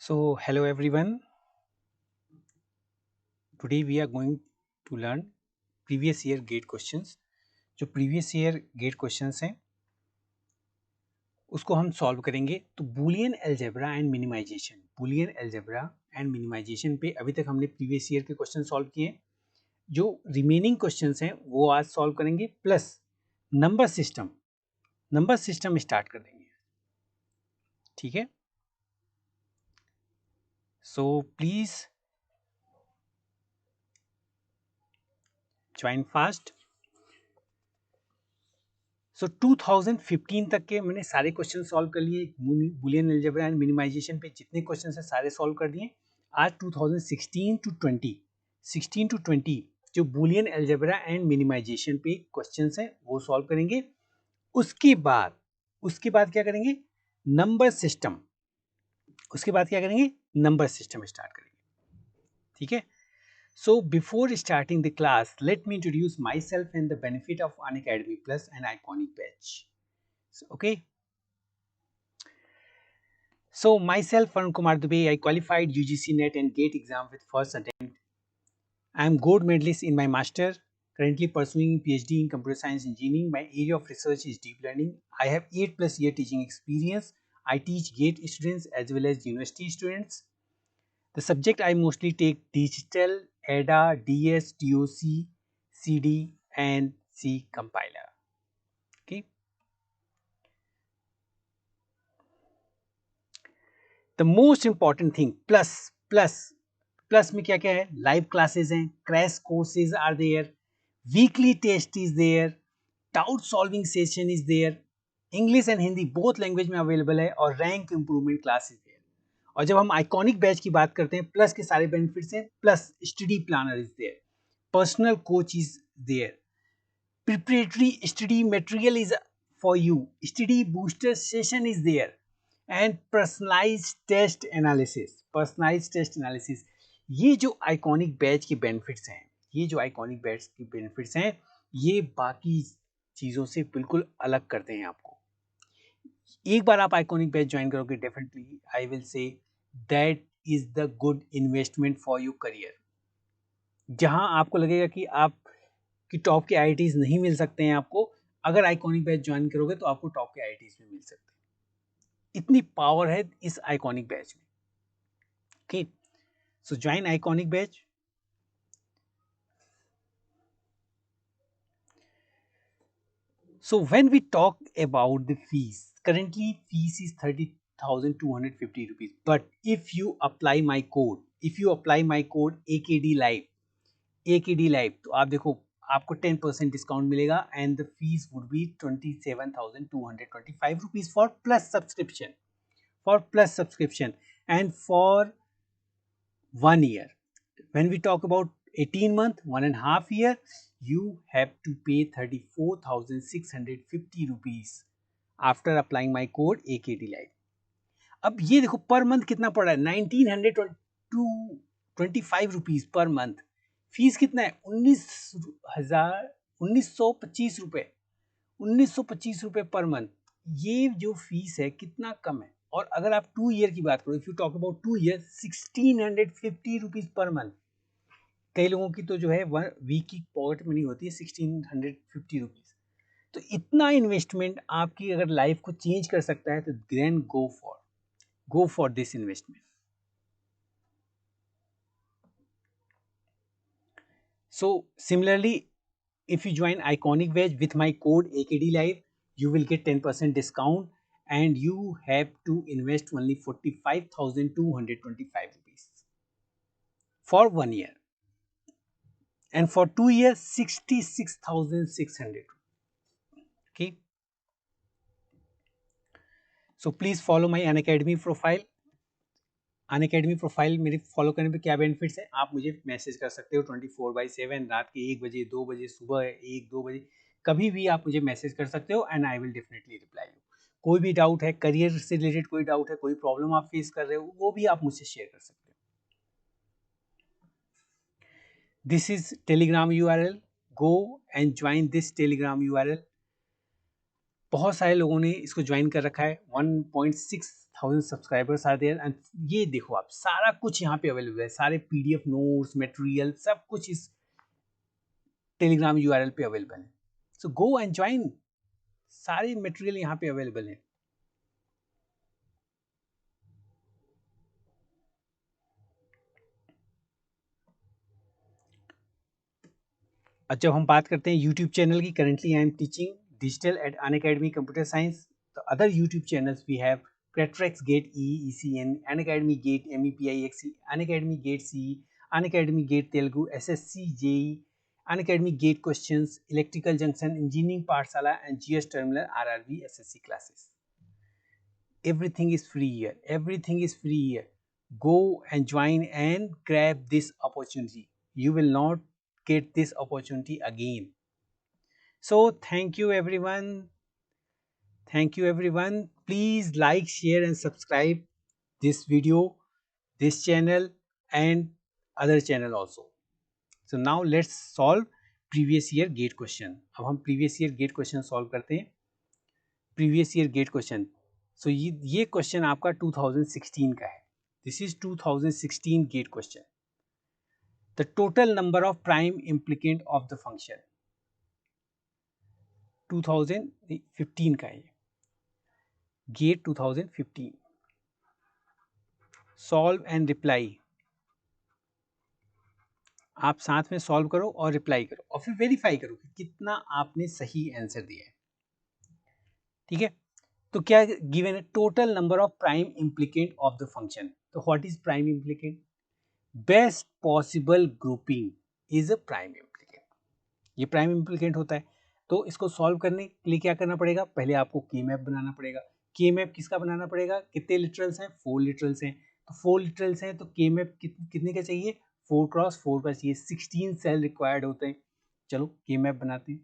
So, hello everyone. Today we are going to learn previous year gate questions. जो previous year gate questions हैं उसको हम solve करेंगे. तो Boolean algebra and minimization, Boolean algebra and minimization पे अभी तक हमने previous year के question solve किए. जो remaining questions हैं वो आज solve करेंगे plus number system start कर देंगे. ठीक है? So please join fast. सो 2015 तक के मैंने सारे क्वेश्चन सॉल्व कर लिए. बुलियन अलजेब्रा एंड मिनिमाइजेशन पे जितने क्वेश्चन हैं सारे सॉल्व कर दिए. आज 16 टू 20 जो बुलियन अलजेब्रा एंड मिनिमाइजेशन पे क्वेश्चंस हैं वो सॉल्व करेंगे. उसके बाद क्या करेंगे? Number system. स्टार्ट करेंगे. ठीक है. So before starting the class, let me introduce myself and the benefit of Unacademy Plus and Iconic Batch. Okay. So myself, Varun Kumar Dubey, I qualified UGC NET and GATE exam with first attempt. I am gold medalist in my master, currently pursuing PhD in computer science engineering. My area of research is deep learning. I have 8+ year teaching experience. I teach GATE students as well as university students. The subject I mostly take digital, ADA, DS, DOC, CD and C compiler. Okay. The most important thing, plus में क्या क्या है? Live classes हैं, crash courses are there, weekly test is there, doubt solving session is there, English and Hindi both language में available है और rank improvement class is there. और जब हम आइकॉनिक बैच की बात करते हैं, प्लस के सारे बेनिफिट्स हैं. Plus study planner is there, personal coach is there, preparatory study material is for you, study booster session is there and personalized test analysis. ये जो आइकॉनिक बैच के बेनिफिट्स हैं, ये बाकी चीज़ों से बिल्कुल अलग करते हैं आपको. एक बार आप आइकॉनिक बैच ज्वाइन करोगे, definitely I will say that is the good investment for your career. जहां आपको लगेगा कि आप कि टॉप के आईआईटीज नहीं मिल सकते हैं आपको, अगर आइकॉनिक बैच ज्वाइन करोगे तो आपको टॉप के आईआईटीज भी मिल सकते हैं. इतनी पावर है इस आइकॉनिक बैच में. Okay. So join iconic batch. So when we talk about the fees, currently fees is 30,250 rupees. But if you apply my code, AKD Live, तो आप देखो आपको 10% डिस्काउंट मिलेगा and the fees would be 27,225 rupees for plus subscription and for 1 year. When we talk about 18 month, 1.5 year, you have to pay 34,650 rupees after applying my code AKD Live. अब ये देखो per month कितना पड़ रहा है, 1925 rupees per month. Fees कितना है? 1925 रुपए, 1925 रुपए पर मंथ. ये जो फीस है कितना कम है. और अगर आप 2 ईयर की बात करो, if you talk about 2 year, 1650 rupees per month. कई लोगों की तो जो है वीक की पॉकेट मनी होती है 1650 रुपीज. तो इतना इन्वेस्टमेंट आपकी अगर लाइफ को चेंज कर सकता है तो then go for this investment. So similarly, if you join Iconic Batch with my code AKD Live, you will get 10% discount and you have to invest only 45,225 rupees for 1 year. And for 2 years, 66,600. Okay. So please follow my Unacademy profile. Unacademy profile मेरे follow करने पे क्या benefits है, आप मुझे message कर सकते हो 24/7, रात के 1 बजे, 2 बजे, सुबह 1-2 बजे, कभी भी आप मुझे मैसेज कर सकते हो and I will definitely reply you. कोई भी डाउट है, करियर से रिलेटेड कोई डाउट है, कोई प्रॉब्लम आप फेस कर रहे हो, वो भी आप मुझसे शेयर कर सकते हो. This is Telegram URL. Go and join this Telegram URL. बहुत सारे लोगों ने इसको ज्वाइन कर रखा है, 1.6 थाउजेंड सब्सक्राइबर्स आर देयर एंड ये देखो आप सारा कुछ यहाँ पे अवेलेबल है, सारे पीडीएफ नोट्स मटेरियल सब कुछ इस टेलीग्राम यूआरएल पे अवेलेबल है। सो गो एंड ज्वाइन, सारे मटेरियल यहाँ पे अवेलेबल है। अब जब हम बात करते हैं यूट्यूब चैनल की, currently I am teaching digital at Unacademy computer science. तो other YouTube channels we have Cretrix Gate E, ECN, Unacademy Gate MEPIXC, Unacademy Gate CE, Unacademy Gate Telugu, SSC JE, Unacademy Gate Questions, Electrical Junction, Engineering Pathshala, and GS Terminal RRB SSC classes. Everything is free here. Everything is free here. Go and join and grab this opportunity. You will not get this opportunity again. So thank you everyone. Thank you everyone. Please like, share and subscribe this video, this channel and other channel also. So now let's solve previous year gate question. अब हम previous year gate question solve करते हैं. Previous year gate question. So ये question आपका 2016 का है. This is 2016 gate question. The total number of prime implicant of the function 2015 का है. Gate 2015. Solve and reply. आप साथ में सॉल्व करो और रिप्लाई करो और फिर वेरीफाई करो कि कितना आपने सही आंसर दिया है. ठीक है, तो क्या गिवन है? Total number of prime implicant of the function. तो what is prime implicant? Best possible grouping is a prime implicant. ये प्राइम इम्प्लीकेंट होता है. तो इसको सॉल्व करने के लिए क्या करना पड़ेगा? पहले आपको की मैप बनाना पड़ेगा. की मैप किसका बनाना पड़ेगा? कितने लिटरल्स हैं? 4 लिटरल्स हैं. तो 4 लिटरल्स हैं तो की मैप कितने का चाहिए? 4x4 का चाहिए. 16 सेल रिक्वायर्ड होते हैं. चलो की मैप बनाते हैं.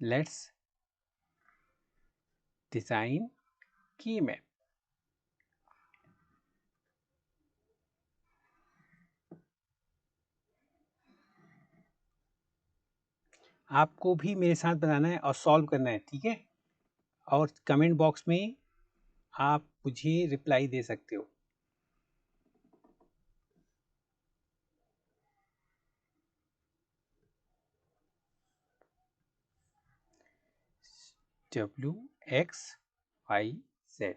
लेट्स डिजाइन की मैप. आपको भी मेरे साथ बनाना है और सॉल्व करना है. ठीक है, और कमेंट बॉक्स में आप मुझे रिप्लाई दे सकते हो. WXYZ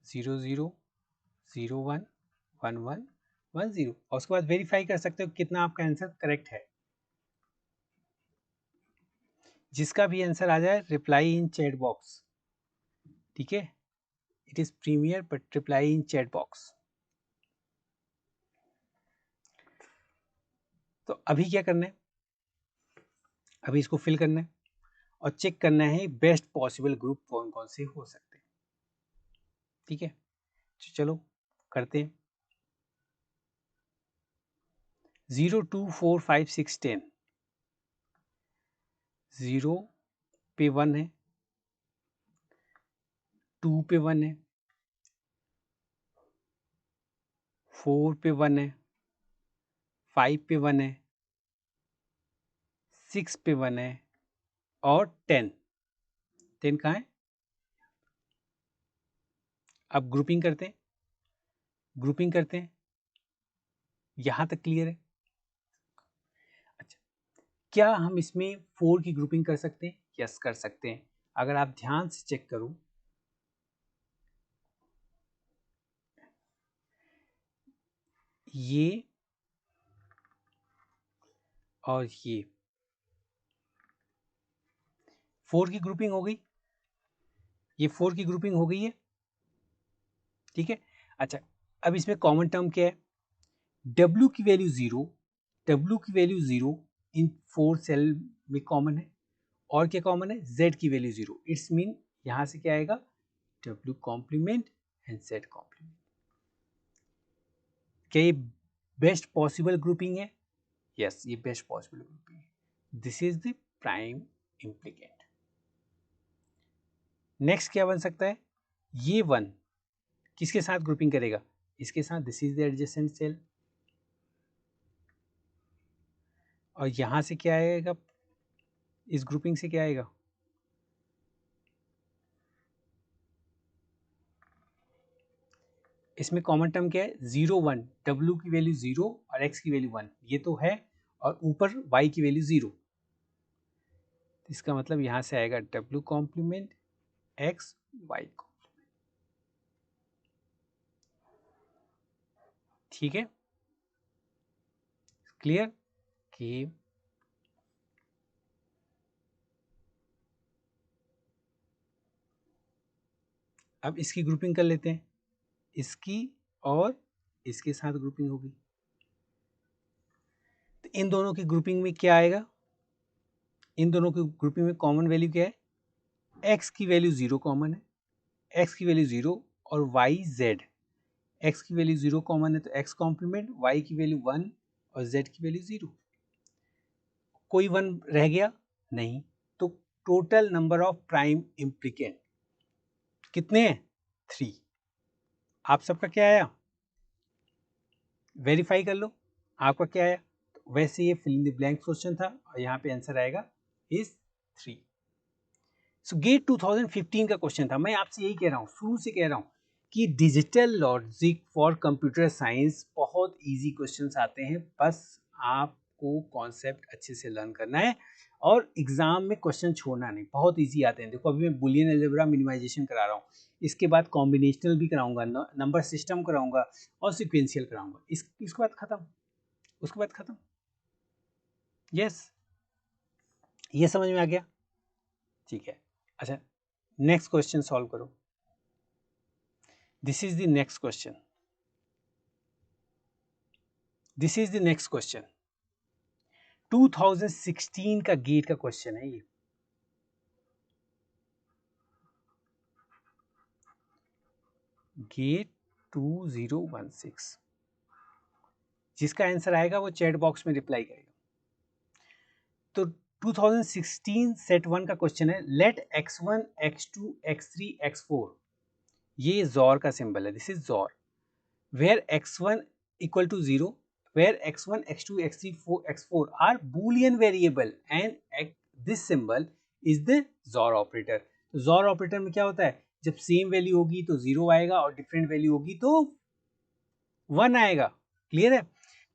00011110 और उसके बाद वेरीफाई कर सकते हो कितना आपका आंसर करेक्ट है. जिसका भी आंसर आ जाए रिप्लाई इन चैट बॉक्स. ठीक है, it is premier but reply in chat box. तो अभी क्या करना है? अभी इसको फिल करना है और चेक करना है बेस्ट पॉसिबल ग्रुप कौन कौन से हो सकते हैं. ठीक है, चलो करते हैं. 0 2 4 5 6 10. 0 पे 1 है, 2 पे 1 है, 4 पे 1 है, 5 पे 1 है, 6 पे 1 है और 10. 10 कहाँ है? अब ग्रुपिंग करते हैं. ग्रुपिंग करते हैं. यहां तक क्लियर है? अच्छा, क्या हम इसमें 4 की ग्रुपिंग कर सकते हैं? यस कर सकते हैं. अगर आप ध्यान से चेक करो, ये और ये 4 की ग्रुपिंग हो गई. ये 4 की ग्रुपिंग हो गई है. ठीक है, अच्छा अब इसमें कॉमन टर्म क्या है? W की वैल्यू 0, W की वैल्यू 0 इन 4 सेल में कॉमन है. और क्या कॉमन है? Z की वैल्यू 0. इट्स मीन यहां से क्या आएगा? W complement and Z complement. क्या ये बेस्ट पॉसिबल ग्रुपिंग है? यस, ये बेस्ट पॉसिबल ग्रुपिंग है. This is the prime implicant. Next क्या बन सकता है? ये 1 किसके साथ ग्रुपिंग करेगा? इसके साथ. This is the adjacent cell. और यहाँ से क्या आएगा, इस ग्रुपिंग से क्या आएगा, इसमें कॉमन टर्म क्या है, 0 1, W की वैल्यू 0 और X की वैल्यू 1, ये तो है, और ऊपर Y की वैल्यू 0, इसका मतलब यहाँ से आएगा W कॉम्प्लीमेंट X Y को, ठीक है, क्लियर कि अब इसकी ग्रुपिंग कर लेते हैं, इसकी और इसके साथ ग्रुपिंग होगी, तो इन दोनों की ग्रुपिंग में क्या आएगा, इन दोनों की ग्रुपिंग में कॉमन वैल्यू क्या है, x की वैल्यू 0 कॉमन है, x की वैल्यू 0 और y z, x की वैल्यू 0 कॉमन है तो x कॉम्प्लीमेंट, y की वैल्यू 1 और z की वैल्यू 0, कोई 1 रह गया नहीं, तो टोटल नंबर ऑफ प्राइम इम्प्लिकेंट कितने हैं, 3। आप सबका क्या आया, वेरीफाई कर लो आपका क्या आया, तो वैसे ये fill in the blank question था और यहाँ पे आंसर आएगा इज 3। सो गेट 2015 का क्वेश्चन था, मैं आपसे यही कह रहा हूँ, शुरू से कह रहा हूँ कि digital logic for computer science बहुत इजी क्वेश्चंस आते हैं, बस आपको कॉन्सेप्ट अच्छे से लर्न करना है और एग्जाम में क्वेश्चन छोड़ना नहीं, बहुत इजी आते हैं। देखो अभी मैं बुलियन अलजेब्रा मिनिमाइजेशन करा रहा हूँ, इसके बाद कॉम्बिनेशनल भी कराऊंगा, नंबर सिस्टम कराऊंगा और सिक्वेंशियल कराऊंगा, इसके बाद खत्म, उसके बाद खत्म। यस, ये समझ में आ गया, ठीक है। अच्छा, नेक्स्ट क्वेश्चन सॉल्व करो। This is the next question. This is the next question. 2016 का गेट का क्वेश्चन है ये। गेट 2016, जिसका आंसर आएगा वो चैट बॉक्स में रिप्लाई करेगा। तो 2016 सेट 1 का क्वेश्चन है, late x1 x2 x3 x4, ये जोर का सिंबल है, this is XOR, where x1 equal to 0, where x1 x2 x3 x4 are boolean variable and this symbol is the XOR operator। तो XOR operator में क्या होता है, जब सेम वैल्यू होगी तो 0 आएगा और डिफरेंट वैल्यू होगी तो 1 आएगा, क्लियर है।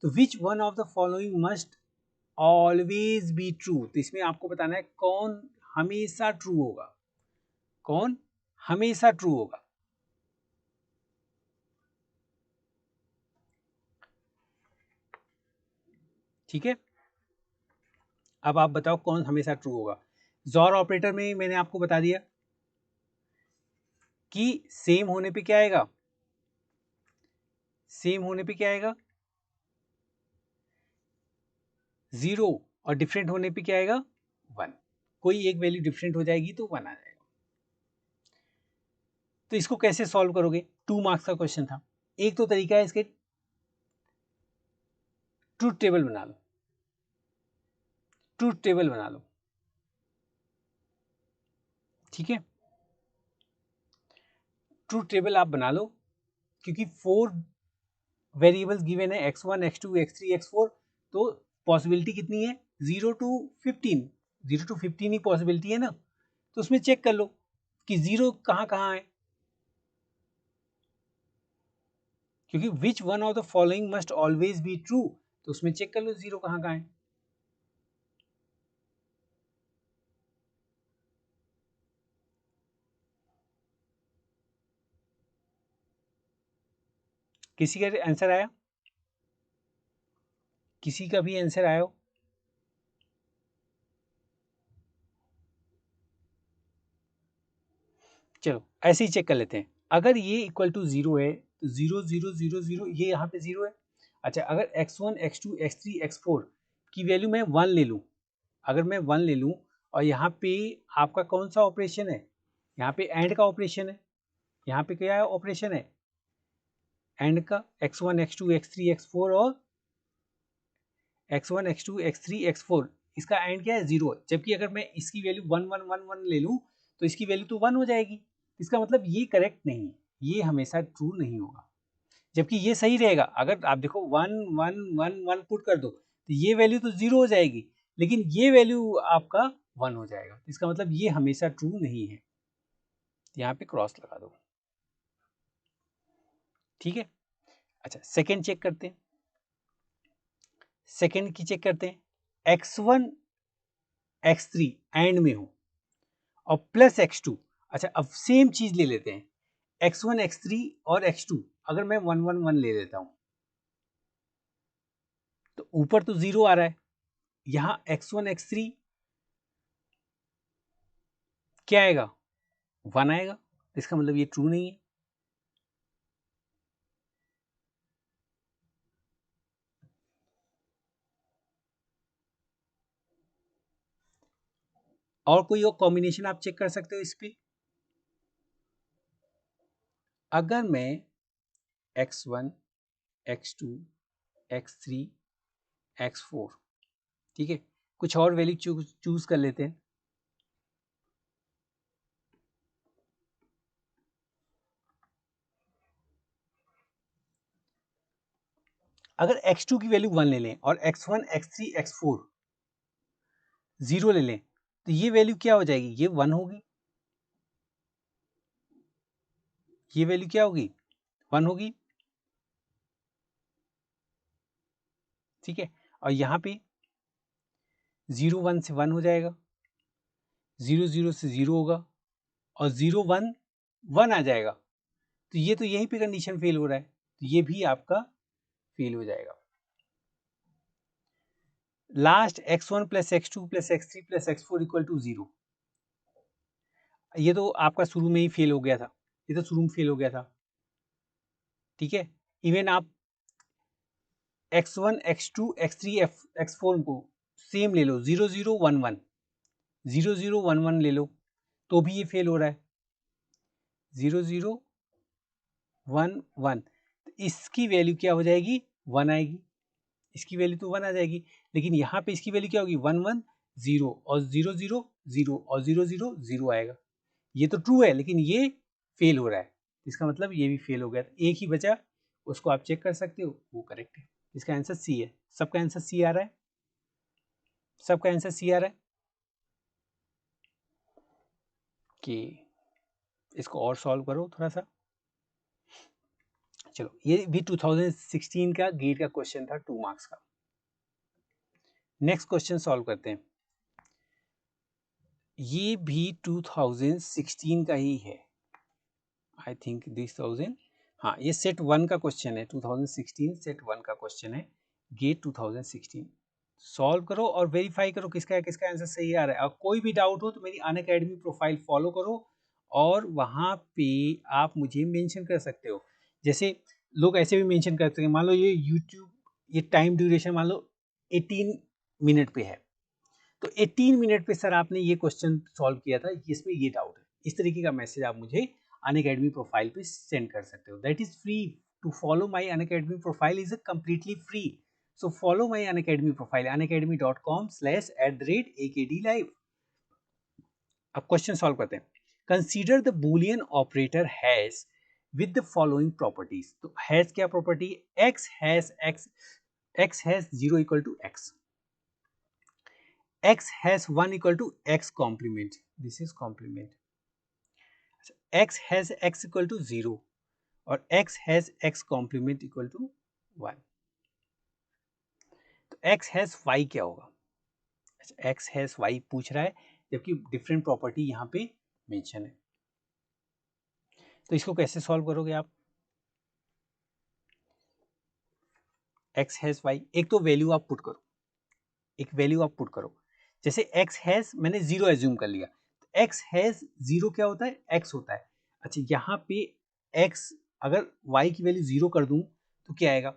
तो which one of the following must always be true, तो इसमें आपको बताना है कौन हमेशा ट्रू होगा, कौन हमेशा ट्रू होगा। ठीक है, अब आप बताओ कौन हमेशा ट्रू होगा। XOR ऑपरेटर में मैंने आपको बता दिया कि सेम होने पे क्या आएगा, सेम होने पे क्या आएगा 0 और डिफरेंट होने पे क्या आएगा 1, कोई एक वैल्यू डिफरेंट हो जाएगी तो 1 आ जाएगा। तो इसको कैसे सॉल्व करोगे, 2 मार्क्स का क्वेश्चन था। एक तो तरीका है, इसके ट्रूथ टेबल बना लो, ट्रूथ टेबल बना लो, ठीक है, ट्रूथ टेबल आप बना लो, क्योंकि 4 वेरिएबल्स गिवन है x1 x2 x3 x4, तो पॉसिबिलिटी कितनी है 0 to 15, 0 to 15 ही पॉसिबिलिटी है ना, तो उसमें चेक कर लो कि 0 कहाँ कहाँ है, क्योंकि which one of the following must always be true, तो उसमें चेक कर लो 0 कहाँ कहाँ है। किसी का आंसर आया, किसी का भी आंसर आया हो, चलो ऐसे ही चेक कर लेते हैं। अगर ये इक्वल टू 0 है तो 0 0 0 0 ये यहाँ पे 0 है। अच्छा, अगर x1 x2 x3 x4 की वैल्यू मैं 1 ले लूँ, अगर मैं 1 ले लूँ और यहाँ पे आपका कौन सा ऑपरेशन है, यहाँ पे एंड का ऑपरेशन है, यहाँ पे क्या ऑपरेशन है एंड का, x1 x2 x3 x4 और x1 x2 x3 x4, इसका एंड क्या है 0 है। जबकि अगर मैं इसकी वैल्यू 1 1 1 1 ले लूँ तो इसकी वैल्यू तो 1 हो जाएगी, इसका मतलब ये करेक्ट नहीं है, ये हमेशा ट्रू नहीं होगा, जबकि ये सही रहेगा। अगर आप देखो 1 1 1 1 पुट कर दो तो ये वैल्यू तो 0 हो जाएगी, लेकिन ये वैल्यू आपका 1 हो जाएगा। इसका मतलब ये हमेशा ट्रू नहीं है, यहाँ पे क्रॉस लगा दो। ठीक है, अच्छा सेकंड चेक करते हैं, सेकंड की चेक करते हैं। x1 x3 एंड में हो और प्लस x2, अच्छा अब सेम चीज ले लेते हैं, x1 x3 और x2 अगर मैं 1 1 1 ले लेता हूं तो ऊपर तो 0 आ रहा है, यहां x1 x3 क्या आएगा, 1 आएगा, इसका मतलब ये ट्रू नहीं है। और कोई और कॉम्बिनेशन आप चेक कर सकते हो इस पे। अगर मैं x1 x2 x3 x4, ठीक है, कुछ और वैल्यू चूज कर लेते हैं। अगर x2 की वैल्यू 1 ले लें और x1 x3 x4 0 ले लें तो ये वैल्यू क्या हो जाएगी, ये 1 होगी, ये वैल्यू क्या होगी, 1 होगी। ठीक है, और यहाँ पे 0 1 से 1 हो जाएगा, 0 0 से 0 होगा और 0 1 1 आ जाएगा, तो ये तो यहीं पे कंडीशन फेल हो रहा है, तो ये भी आपका फेल हो जाएगा। Last x1 plus x2 plus x3 plus x4 equal to 0, ये तो आपका शुरू में ही फेल हो गया था, ये तो शुरू में फेल हो गया था। ठीक है, इवन आप x1 x2 x3 x4 को सेम ले लो, 0 0 1 1 0 0 1 1 ले लो तो भी ये फेल हो रहा है, 0 0 1 1, तो इसकी वैल्यू क्या हो जाएगी, 1 आएगी, इसकी वैल्यू तो 1 आ जाएगी, लेकिन यहाँ पे इसकी वैल्यू क्या होगी, 1 1 0 और 0 0 0 और 0 0 0 आएगा। ये तो ट्रू है लेकिन ये फेल हो रहा है, इसका मतलब ये भी फेल हो गया। एक ही बचा, उसको आप चेक कर सकते हो, वो करेक्ट है। इसका आंसर सी है, सबका आंसर सी आ रहा है, सबका आंसर सी आ रहा है कि इसको और सॉल्व करो थोड़ा सा। चलो ये भी 2016 का गेट का क्वेश्चन था, 2 मार्क्स का। नेक्स्ट क्वेश्चन सॉल्व करते हैं, ये भी 2016 का ही है, आई थिंक दिस 1000, हाँ ये सेट 1 का क्वेश्चन है, 2016 सेट 1 का क्वेश्चन है, गेट 2016। सॉल्व करो और वेरीफाई करो किसका आंसर सही आ रहा है। और कोई भी डाउट हो तो मेरी अनअकैडमी प्रोफाइल फॉलो करो और वहाँ पे आप मुझे मेंशन कर सकते हो। जैसे लोग ऐसे भी मेंशन करते हैं, मान लो ये यूट्यूब, ये टाइम ड्यूरेशन मान लो 18 मिनट पे है, तो 18 मिनट पे सर आपने ये क्वेश्चन सॉल्व किया था, इसमें ये डाउट है, इस तरीके का मैसेज आप मुझे अनअकैडमी प्रोफाइल पे सेंड कर सकते हो। That is free, to follow my Unacademy profile is completely free. So follow my Unacademy profile, unacademy.com/@akdlive। अब क्वेश्चन सॉल्व करते हैं। Consider the Boolean operator hash with the following properties. तो hash क्या property, x hash x hash 0 equal to x, x hash 1 equal to x complement, this is complement, x hash x equal to 0 और x hash x complement equal to 1। तो x has y क्या होगा, x has y पूछ रहा है, जबकि different property यहाँ पे मेंशन है। तो इसको कैसे सॉल्व करोगे आप, x हैज y, एक तो वैल्यू आप पुट करो, एक वैल्यू आप पुट करो, जैसे x हैज मैंने 0 एज्यूम कर लिया, तो x हैज 0 क्या होता है, x होता है। अच्छा यहाँ पे x अगर y की वैल्यू 0 कर दूं तो क्या आएगा,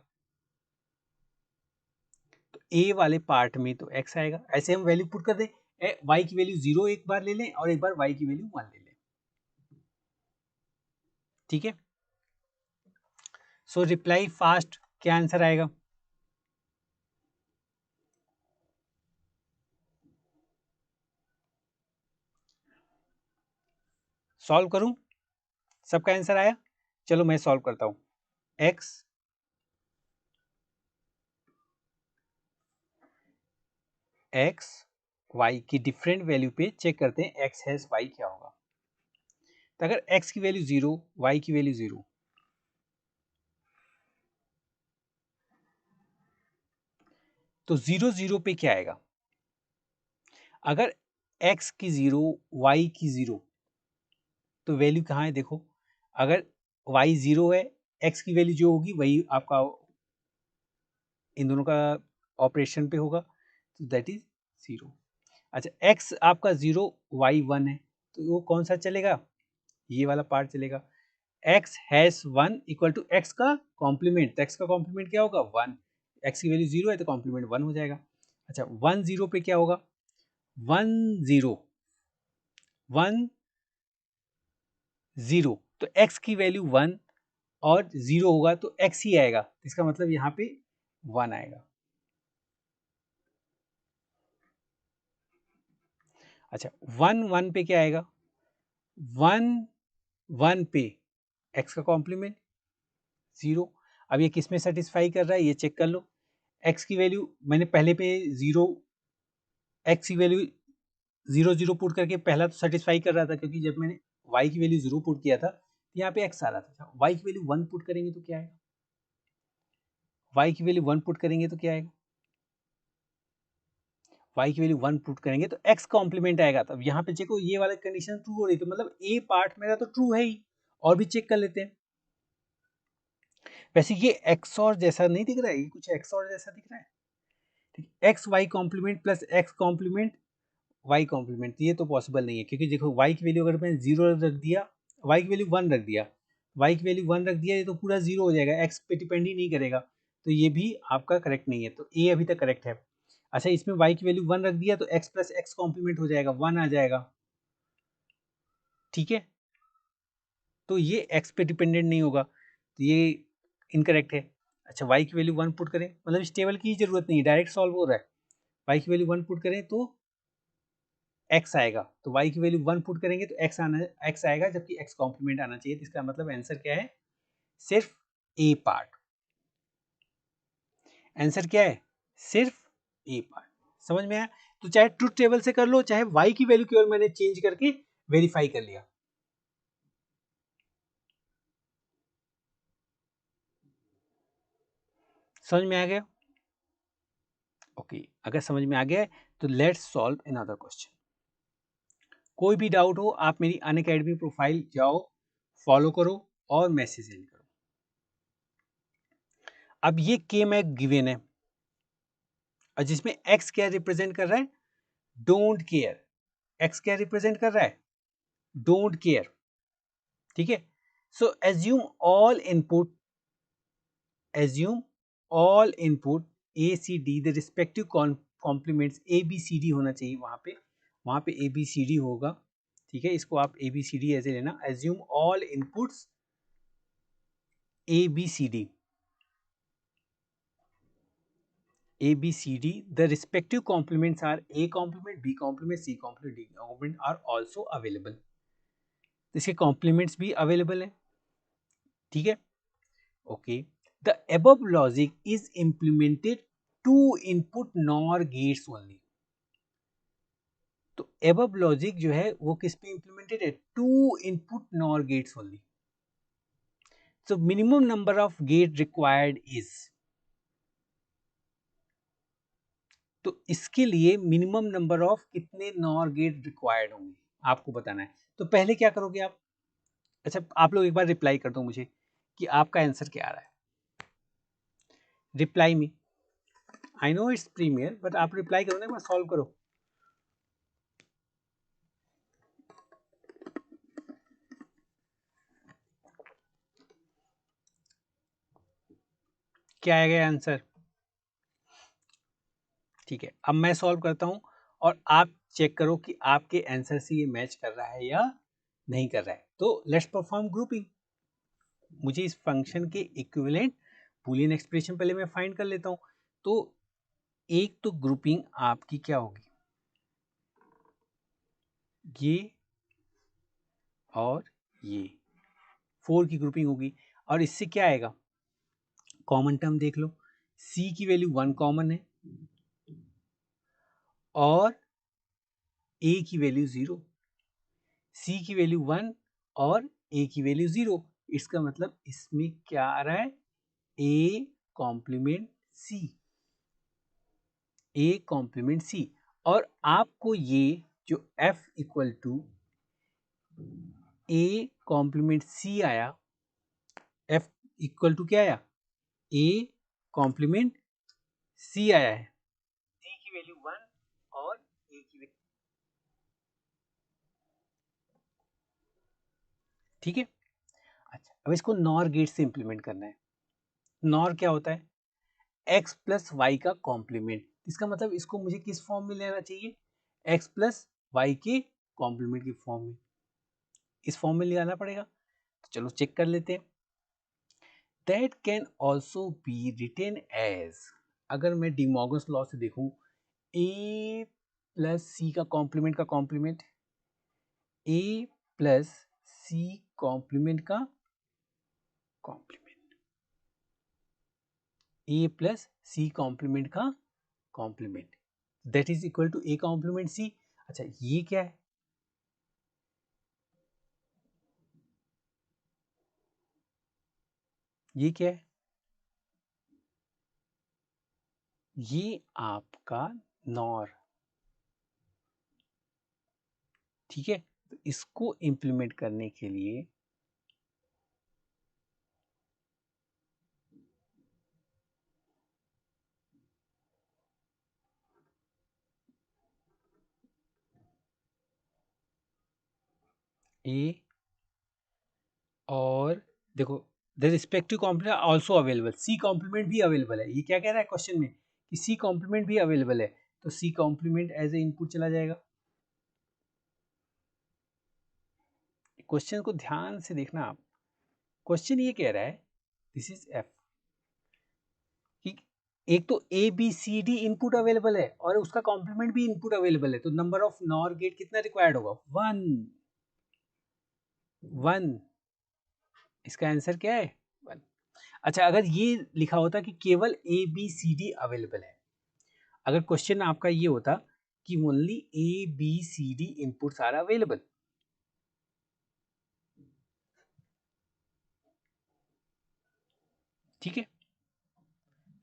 तो a वाले पार्ट में तो x आएगा। ऐसे हम वैल्यू पुट कर दें, y की वैल्यू 0 एक बार ले लें और एक बार y की वैल्यू 1 ले लें। ठीक है, सो रिप्लाई फास्ट, क्या आंसर आएगा, सॉल्व करूं, सबका आंसर आया, चलो मैं सॉल्व करता हूं। x x y की डिफरेंट वैल्यू पे चेक करते हैं x हैज y क्या होगा। तो अगर x की वैल्यू 0, y की वैल्यू 0, तो 0 0 पे क्या आएगा? अगर x की 0, y की 0, तो वैल्यू कहाँ है देखो। अगर y 0 है, x की वैल्यू जो होगी वही आपका इन दोनों का ऑपरेशन पे होगा, तो दैट इज 0। अच्छा, x आपका 0, y 1 है, तो वो कौन सा चलेगा? ये वाला पार्ट चलेगा। x hash 1 equal to x का कॉम्प्लीमेंट, तो x का कॉम्प्लीमेंट क्या होगा? 1। x की वैल्यू 0 है तो कॉम्प्लीमेंट 1 हो जाएगा। अच्छा, 1 0 पे क्या होगा? 1 0 1 0, तो x की वैल्यू 1 और 0 होगा तो x ही आएगा, इसका मतलब यहाँ पे 1 आएगा। अच्छा, 1 1 पे क्या आएगा? 1 1 पे x का कॉम्प्लीमेंट 0। अब ये किस में सेटिस्फाई कर रहा है ये चेक कर लो। x की वैल्यू मैंने पहले पे 0, x की वैल्यू 0 0 पुट करके पहला तो सेटिस्फाई कर रहा था, क्योंकि जब मैंने y की वैल्यू 0 पुट किया था तो यहाँ पे x आ रहा था। y की वैल्यू 1 पुट करेंगे तो क्या आएगा? y की वैल्यू 1 पुट करेंगे तो क्या आएगा? y की वैल्यू 1 पुट करेंगे तो x कॉम्प्लीमेंट आएगा। तब यहाँ पे देखो ये वाला कंडीशन ट्रू हो रही, तो मतलब a पार्ट मेरा तो ट्रू है ही। और भी चेक कर लेते हैं। वैसे ये XOR जैसा नहीं दिख रहा है, ये कुछ XOR जैसा दिख रहा है। ठीक, x y complement plus x complement y complement, ये तो पॉसिबल नहीं है, क्योंकि देखो y की वैल्यू अगर मैं 0 रख दिया, y की वैल्यू 1 रख दिया, y की वैल्यू 1 रख दिया, ये तो पूरा 0 हो जाएगा, x पे डिपेंड ही नहीं करेगा, तो ये भी आपका करेक्ट नहीं है, तो a अभी तक करेक्ट है। अच्छा, इसमें y की वैल्यू 1 रख दिया तो x प्लस एक्स कॉम्प्लीमेंट हो जाएगा, 1 आ जाएगा। ठीक है, तो ये x पे डिपेंडेंट नहीं होगा, तो ये इनकरेक्ट है। अच्छा, y की वैल्यू 1 पुट करें, मतलब इस टेबल की जरूरत नहीं है, डायरेक्ट सॉल्व हो रहा है। y की वैल्यू 1 पुट करें तो x आएगा, तो y की वैल्यू 1 पुट करेंगे तो x आएगा, जबकि x कॉम्प्लीमेंट आना चाहिए, तो इसका मतलब आंसर क्या है? सिर्फ ए पार्ट। आंसर क्या है? सिर्फ ए पार्ट। समझ में आया? तो चाहे ट्रुथ टेबल से कर लो, चाहे y की वैल्यू केवल मैंने चेंज करके वेरीफाई कर लिया। समझ में आ गया? ओके, अगर समझ में आ गया है तो लेट्स सॉल्व अनदर क्वेश्चन। कोई भी डाउट हो आप मेरी अनअकैडमी प्रोफाइल जाओ, फॉलो करो और मैसेज सेंड करो। अब ये के मैक गिवन है और जिसमें x क्या रिप्रेजेंट कर रहा है? Don't care. x क्या रिप्रेजेंट कर रहा है? Don't care. ठीक है, so assume all input A C D the respective complements A B C D होना चाहिए, वहां पे ए बी सी डी होगा। ठीक है, इसको आप ए बी सी डी ऐसे लेना, assume all inputs A B C D, A, B, C, D, the respective complements are A complement, B complement, C complement, D complement are also available. इसके complements भी available है। ठीक है, okay. The above logic is implemented to input NOR gates only. तो above logic जो है वो किस पे implemented है? To input NOR gates only. So minimum number of gate required is, तो इसके लिए मिनिमम नंबर ऑफ कितने नॉर गेट रिक्वायर्ड होंगे आपको बताना है। तो पहले क्या करोगे आप? अच्छा, आप लोग एक बार रिप्लाई कर दो मुझे कि आपका आंसर क्या आ रहा है। Reply me, I know it's premier, but आप रिप्लाई करो ना, एक बार सॉल्व करो। क्या आएगा आंसर? ठीक है, अब मैं सॉल्व करता हूं और आप चेक करो कि आपके आंसर से ये मैच कर रहा है या नहीं कर रहा है। तो लेट्स परफॉर्म ग्रुपिंग। मुझे इस फंक्शन के इक्विवेलेंट बूलियन एक्सप्रेशन पहले मैं फाइंड कर लेता हूं। तो एक तो ग्रुपिंग आपकी क्या होगी? ये और ये 4 की ग्रुपिंग होगी, और इससे क्या आएगा? कॉमन टर्म देख लो, c की वैल्यू 1 कॉमन है और a की वैल्यू 0, c की वैल्यू 1 और a की वैल्यू 0। इसका मतलब इसमें क्या आ रहा है, a complement c, a complement c। और आपको ये जो f equal to a complement c आया, f इक्वल टू क्या आया, a कॉम्प्लीमेंट c आया है, c की वैल्यू 1 और a की वैल्यू, ठीक है। अच्छा, अब इसको नॉर गेट से इंप्लीमेंट करना है। नॉर क्या होता है, x प्लस वाई का कॉम्प्लीमेंट। इसका मतलब इसको मुझे किस फॉर्म में लेना चाहिए, x प्लस वाई के कॉम्प्लीमेंट की फॉर्म में, इस फॉर्म में ले आना पड़ेगा। तो चलो चेक कर लेते हैं। That can also be written as, अगर मैं डिमॉर्गन्स लॉ से देखूं, a प्लस सी का complement a plus C complement का complement, a plus C complement का complement, that is equal to a complement c। अच्छा, ये क्या है, ये क्या है, ये आपका नॉर, ठीक है। तो इसको इंप्लीमेंट करने के लिए a और देखो, the respective complement also available, C complement भी अवेलेबल है। ये क्या कह रहा है क्वेश्चन में कि सी कॉम्प्लीमेंट भी अवेलेबल है, तो C complement as A input चला जाएगा। क्वेश्चन को ध्यान से देखना आप, क्वेश्चन ये कह रहा है दिस इज एफ, कि एक तो A B C D input available है और उसका कॉम्प्लीमेंट भी इनपुट अवेलेबल है, तो नंबर ऑफ नॉर गेट कितना रिक्वायर्ड होगा, 1 1। इसका आंसर क्या है, 1। अच्छा, अगर ये लिखा होता कि केवल A B C D available है, अगर क्वेश्चन आपका ये होता कि only A B C D inputs are available, ठीक है।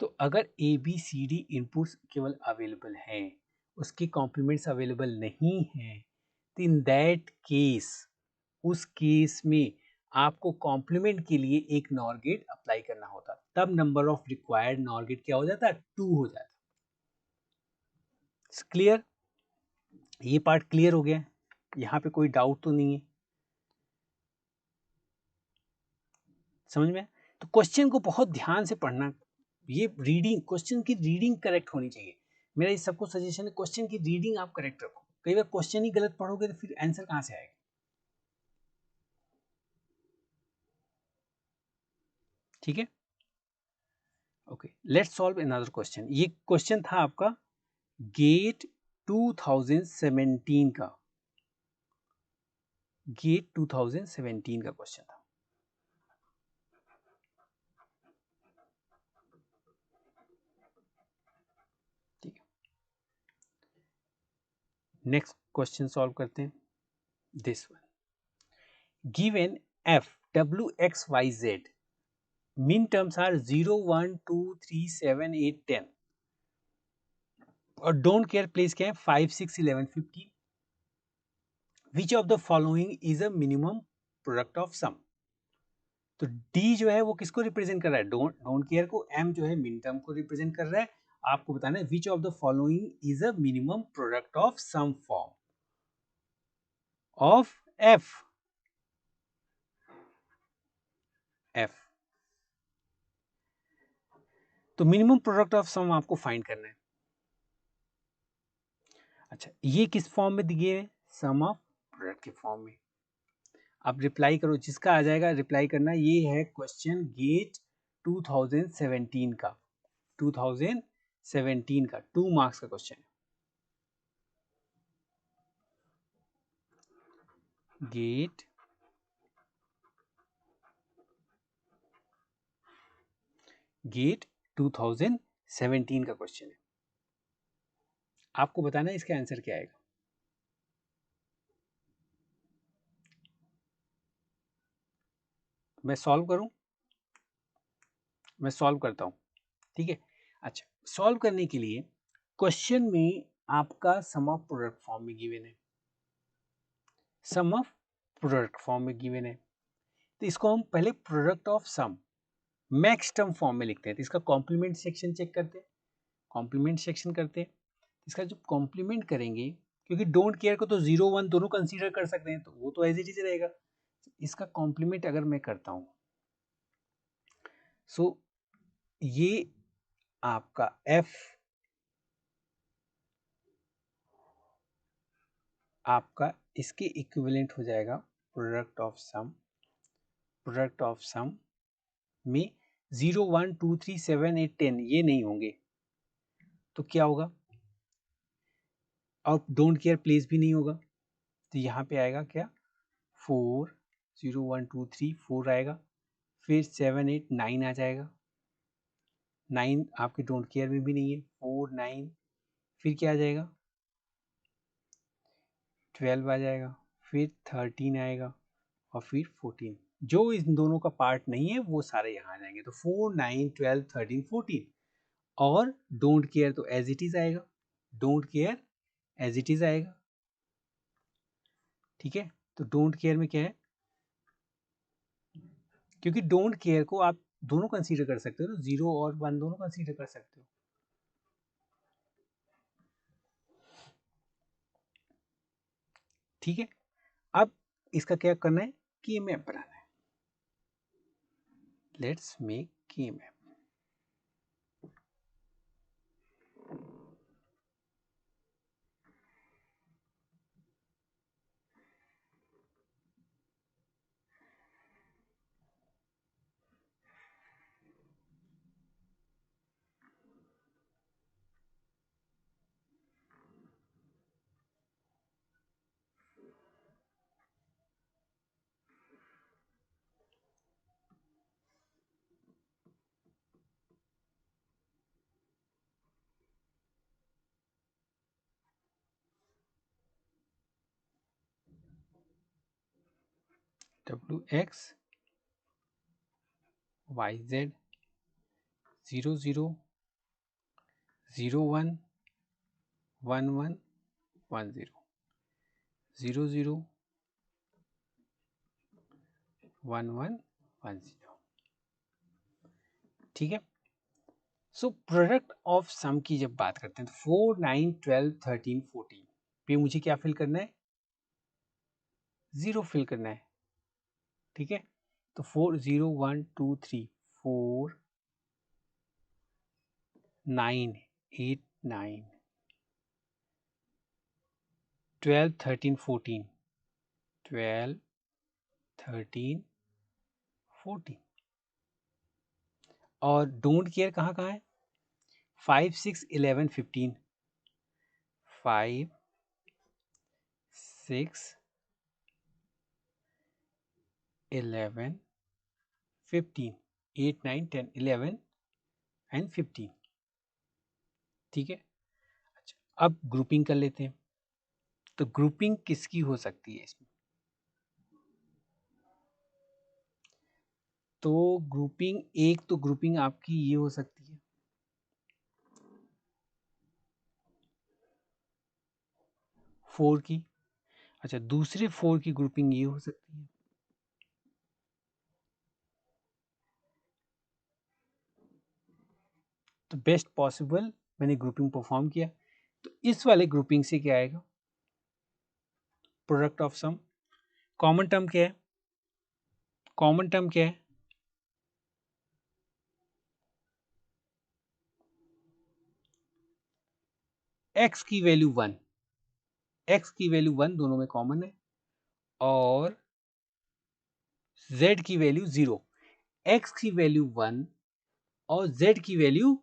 तो अगर A B C D inputs केवल अवेलेबल हैं, उसके कॉम्प्लीमेंट्स अवेलेबल नहीं हैं, तो इन दैट केस, उस केस में आपको कॉम्प्लीमेंट के लिए एक नॉर गेट अप्लाई करना होता, तब number of required NOR gate क्या हो जाता, 2 हो जाता। क्लियर, ये पार्ट क्लियर हो गया, यहाँ पे कोई डाउट तो नहीं है, समझ में। तो क्वेश्चन को बहुत ध्यान से पढ़ना, ये रीडिंग, क्वेश्चन की रीडिंग करेक्ट होनी चाहिए। मेरा इस सबको सजेशन है, क्वेश्चन की रीडिंग आप करेक्ट रखो। कई बार क्वेश्चन ही गलत पढ़ोगे तो फिर आंसर कहाँ से आएगा, ठीक है। Okay, let's solve another question. ये क्वेश्चन था आपका गेट 2017 का, गेट 2017 का क्वेश्चन था, ठीक है। नेक्स्ट क्वेश्चन सॉल्व करते हैं, this one, given f w x y z, min terms are 0 1 2 3 7 8 10 और डोंट केयर प्लेस क्या है 5 6 11 15, which of the following is a minimum product of sum. तो डी जो है वो किसको रिप्रेजेंट कर रहा है, डोंट डोंट केयर को, एम जो है मिन टर्म को रिप्रेजेंट कर रहा है। आपको बताना है which of the following is a minimum product of sum form of F, F. तो मिनिमम प्रोडक्ट ऑफ सम आपको फाइंड करना है। अच्छा, ये किस फॉर्म में दिए हैं, सम ऑफ प्रोडक्ट के फॉर्म में। आप रिप्लाई करो, जिसका आ जाएगा रिप्लाई करना। ये है क्वेश्चन गेट 2017 का, 2017 का 2 मार्क्स का क्वेश्चन है। गेट गेट 2017 का क्वेश्चन है। आपको बताना है इसका आंसर क्या आएगा। मैं सॉल्व करूं? मैं सॉल्व करता हूं, ठीक है। अच्छा, सॉल्व करने के लिए क्वेश्चन में आपका सम ऑफ प्रोडक्ट फॉर्म में गिवन है, सम ऑफ प्रोडक्ट फॉर्म में गिवन है, तो इसको हम पहले product of sum max term form में लिखते हैं। तो इसका कॉम्प्लीमेंट सेक्शन चेक करते हैं, कॉम्प्लीमेंट सेक्शन करते हैं। इसका जो कॉम्प्लीमेंट करेंगे, क्योंकि डोंट केयर को तो 0 1 दोनों कंसीडर कर सकते हैं, तो वो तो एज इट इज रहेगा। इसका कॉम्प्लीमेंट अगर मैं करता हूं, सो ये आपका f आपका इसके इक्विवेलेंट हो जाएगा product of sum, product of sum में 0 1 2 3 7 8 10 ये नहीं होंगे, तो क्या होगा, और डोंट केयर प्लेस भी नहीं होगा, तो यहाँ पे आएगा क्या 4 0 1 2 3 4 आएगा, फिर 7 8 9 आ जाएगा, 9 आपके डोंट केयर में भी नहीं है, 4 9 फिर क्या आ जाएगा 12 आ जाएगा, फिर 13 आएगा, और फिर 14। जो इन दोनों का पार्ट नहीं है वो सारे यहाँ आ जाएंगे, तो 4 9 12 13 14, और डोंट केयर तो एज इट इज आएगा, don't care as it is आएगा, ठीक है। तो डोंट केयर में क्या है, क्योंकि डोंट केयर को आप दोनों कंसीडर कर सकते हो, तो 0 और 1 दोनों कंसीडर कर सकते हो, ठीक है। अब इसका क्या करना है, की मैप बनाना है। लेट्स मेक की मैप। wx yz 0 0 0 1 1 1 1 0 0 0 1 1 1 0, ठीक है। सो प्रोडक्ट ऑफ सम की जब बात करते हैं, तो 4 9 12 13 14 पे मुझे क्या फिल करना है, 0 फिल करना है, ठीक है। तो 4 0 1 2 3 4 9 8 9 12 13 14 12 13 14, और डोंट केयर कहाँ कहाँ है, 5 6 11 15 5 6 11 15 8 9 10 11 एंड 15, ठीक है। अच्छा, अब ग्रुपिंग कर लेते हैं, तो ग्रुपिंग किसकी हो सकती है इसमें, तो ग्रुपिंग एक तो ग्रुपिंग आपकी ये हो सकती है, 4 की। अच्छा, दूसरे 4 की ग्रुपिंग ये हो सकती है, तो बेस्ट पॉसिबल मैंने ग्रुपिंग परफॉर्म किया, तो इस वाले ग्रुपिंग से क्या आएगा, product of sum, common term क्या है, कॉमन टर्म क्या है, x की वैल्यू 1, x की वैल्यू 1 दोनों में कॉमन है, और z की वैल्यू 0, x की वैल्यू 1 और z की वैल्यू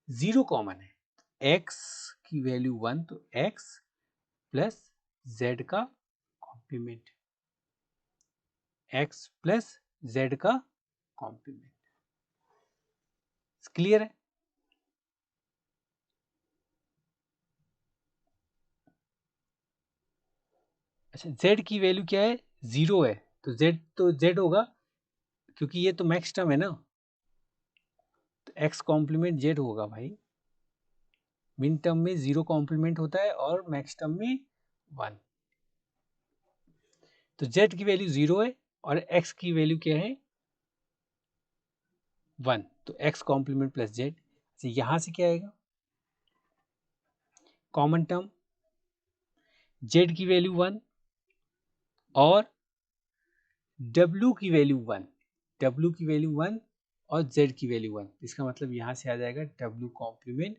0 कॉमन है, x की वैल्यू 1 तो x प्लस z का कॉम्प्लीमेंट, x प्लस z का कॉम्प्लीमेंट, क्लियर है। अच्छा z की वैल्यू क्या है, 0 है, तो z होगा, क्योंकि ये तो मैक्स टर्म है ना, तो x कॉम्प्लीमेंट z होगा भाई। मिन टर्म में 0 कॉम्प्लीमेंट होता है और मैक्स टर्म में 1। तो z की वैल्यू 0 है और x की वैल्यू क्या है, 1, तो x कॉम्प्लीमेंट प्लस z। तो यहां से क्या आएगा, कॉमन टर्म, z की वैल्यू 1 और w की वैल्यू 1, w की वैल्यू 1 और z की वैल्यू 1। इसका मतलब यहां से आ जाएगा w complement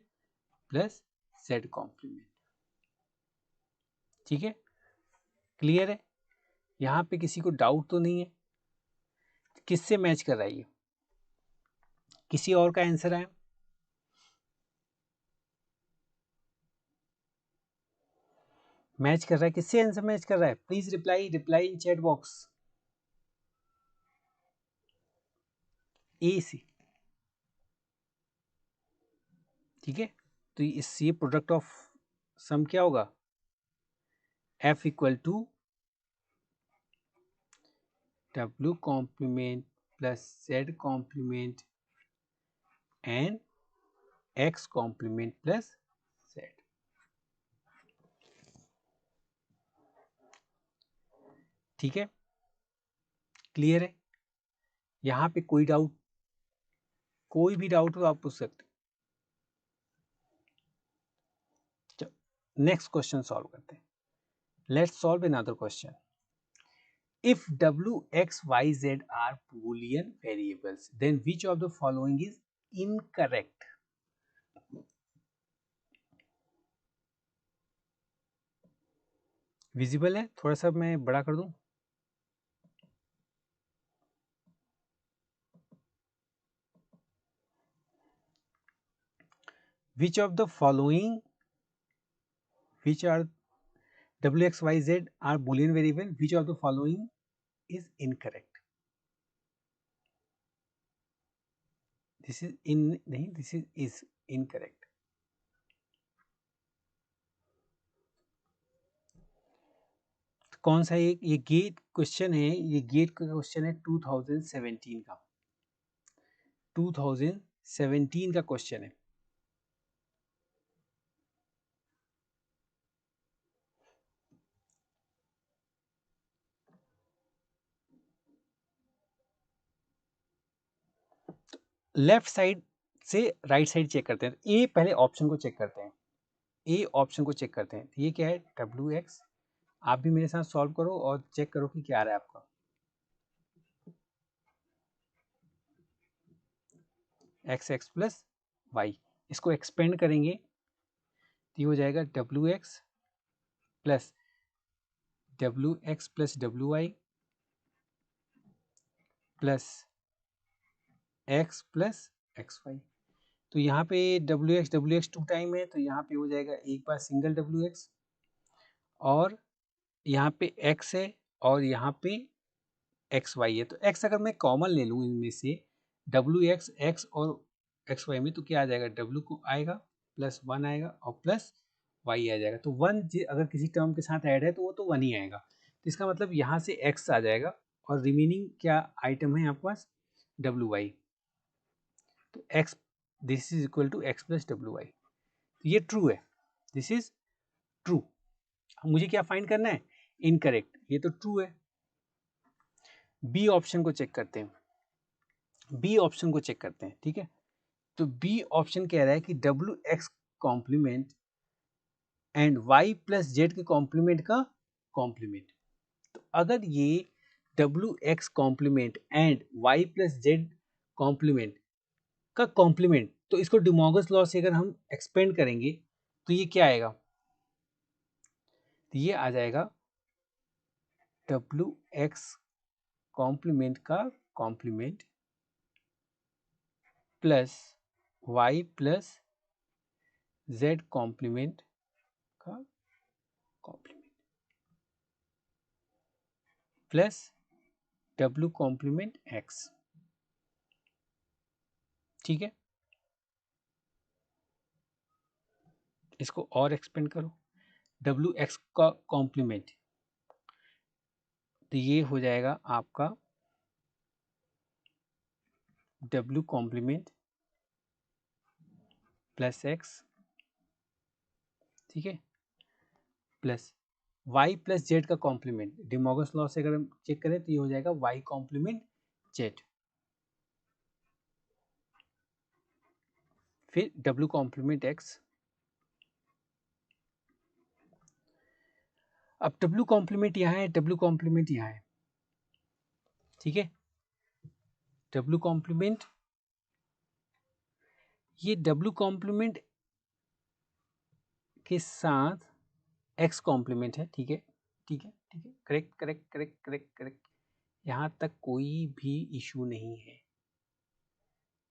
plus z complement. ठीक है, क्लियर है, यहां पे किसी को डाउट तो नहीं है? किससे मैच कर रहा है ये, किसी और का आंसर है? मैच कर रहा है, किससे आंसर मैच कर रहा है? Please reply in chat box. A से, ठीक है, तो इस ये प्रोडक्ट ऑफ सम क्या होगा, f equal to w complement plus z complement and x complement plus z। ठीक है, क्लियर है, यहां पे कोई डाउट, कोई भी डाउट हो आप पूछ सकते हो। नेक्स्ट क्वेश्चन सॉल्व करते हैं। Let's solve another question. If w, x, y, z are Boolean variables, then which of the following is incorrect? Visible है, थोड़ा सा मैं बड़ा कर दूं? Which of the following, which are w, x, y, z are Boolean variable, which of the following is incorrect? This is in नहीं, this is incorrect. कौन सा ये गेट क्वेश्चन है, ये गेट का क्वेश्चन है 2017 का, 2017 का क्वेश्चन है। लेफ्ट साइड से राइट साइड चेक करते हैं। ए पहले ऑप्शन को चेक करते हैं, ए ऑप्शन को चेक करते हैं। ये क्या है, डब्ल्यू एक्स। आप भी मेरे साथ सॉल्व करो और चेक करो कि क्या आ रहा है आपका। एक्स एक्स प्लस वाई, इसको एक्सपेंड करेंगे तो ये हो जाएगा W X plus W Y plus x plus X Y. तो यहाँ पे डब्ल्यू एक्स 2 टाइम है, तो यहाँ पे हो जाएगा एक बार सिंगल डब्ल्यू एक्स, और यहाँ पे x है और यहाँ पे एक्स वाई है। तो x अगर मैं कॉमन ले लूँ इनमें से, डब्ल्यू एक्स और एक्स वाई में, तो क्या आ जाएगा, डब्ल्यू को आएगा प्लस 1 आएगा और प्लस वाई आ जाएगा। तो 1 अगर किसी टर्म के साथ ऐड है तो वो तो 1 ही आएगा। तो इसका मतलब यहाँ से x आ जाएगा और रिमेनिंग क्या आइटम है आपके पास, डब्ल्यू वाई। तो x, this is equal to x plus W y. तो ये ट्रू है, दिस इज ट्रू। मुझे क्या फाइंड करना है, इनकरेक्ट। ये तो ट्रू है। बी ऑप्शन को चेक करते हैं, बी ऑप्शन को चेक करते हैं, ठीक है। तो बी ऑप्शन कह रहा है कि डब्ल्यू x complement and y plus z के कॉम्प्लीमेंट का कॉम्प्लीमेंट। तो अगर ये डब्ल्यू x complement and y plus Z complement का कॉम्प्लीमेंट, तो इसको डिमॉर्गन्स लॉ से अगर हम एक्सपेंड करेंगे तो ये क्या आएगा, तो ये आ जाएगा डब्ल्यू एक्स कॉम्प्लीमेंट का complement plus Y plus Z complement का complement plus W complement X. ठीक है, इसको और एक्सपेंड करो, डब्ल्यू एक्स का कॉम्प्लीमेंट तो ये हो जाएगा आपका W कॉम्प्लीमेंट प्लस एक्स, ठीक है, प्लस y प्लस जेड का कॉम्प्लीमेंट। डिमॉर्गन्स लॉ से अगर हम चेक करें तो ये हो जाएगा y कॉम्प्लीमेंट जेड, फिर W कॉम्प्लीमेंट एक्स। अब W कॉम्प्लीमेंट यहाँ है, W कॉम्प्लीमेंट यहाँ है, ठीक है। W कॉम्प्लीमेंट, ये W कॉम्प्लीमेंट के साथ x कॉम्प्लीमेंट है, ठीक है, ठीक है, ठीक है, correct correct correct correct correct, यहाँ तक कोई भी इशू नहीं है,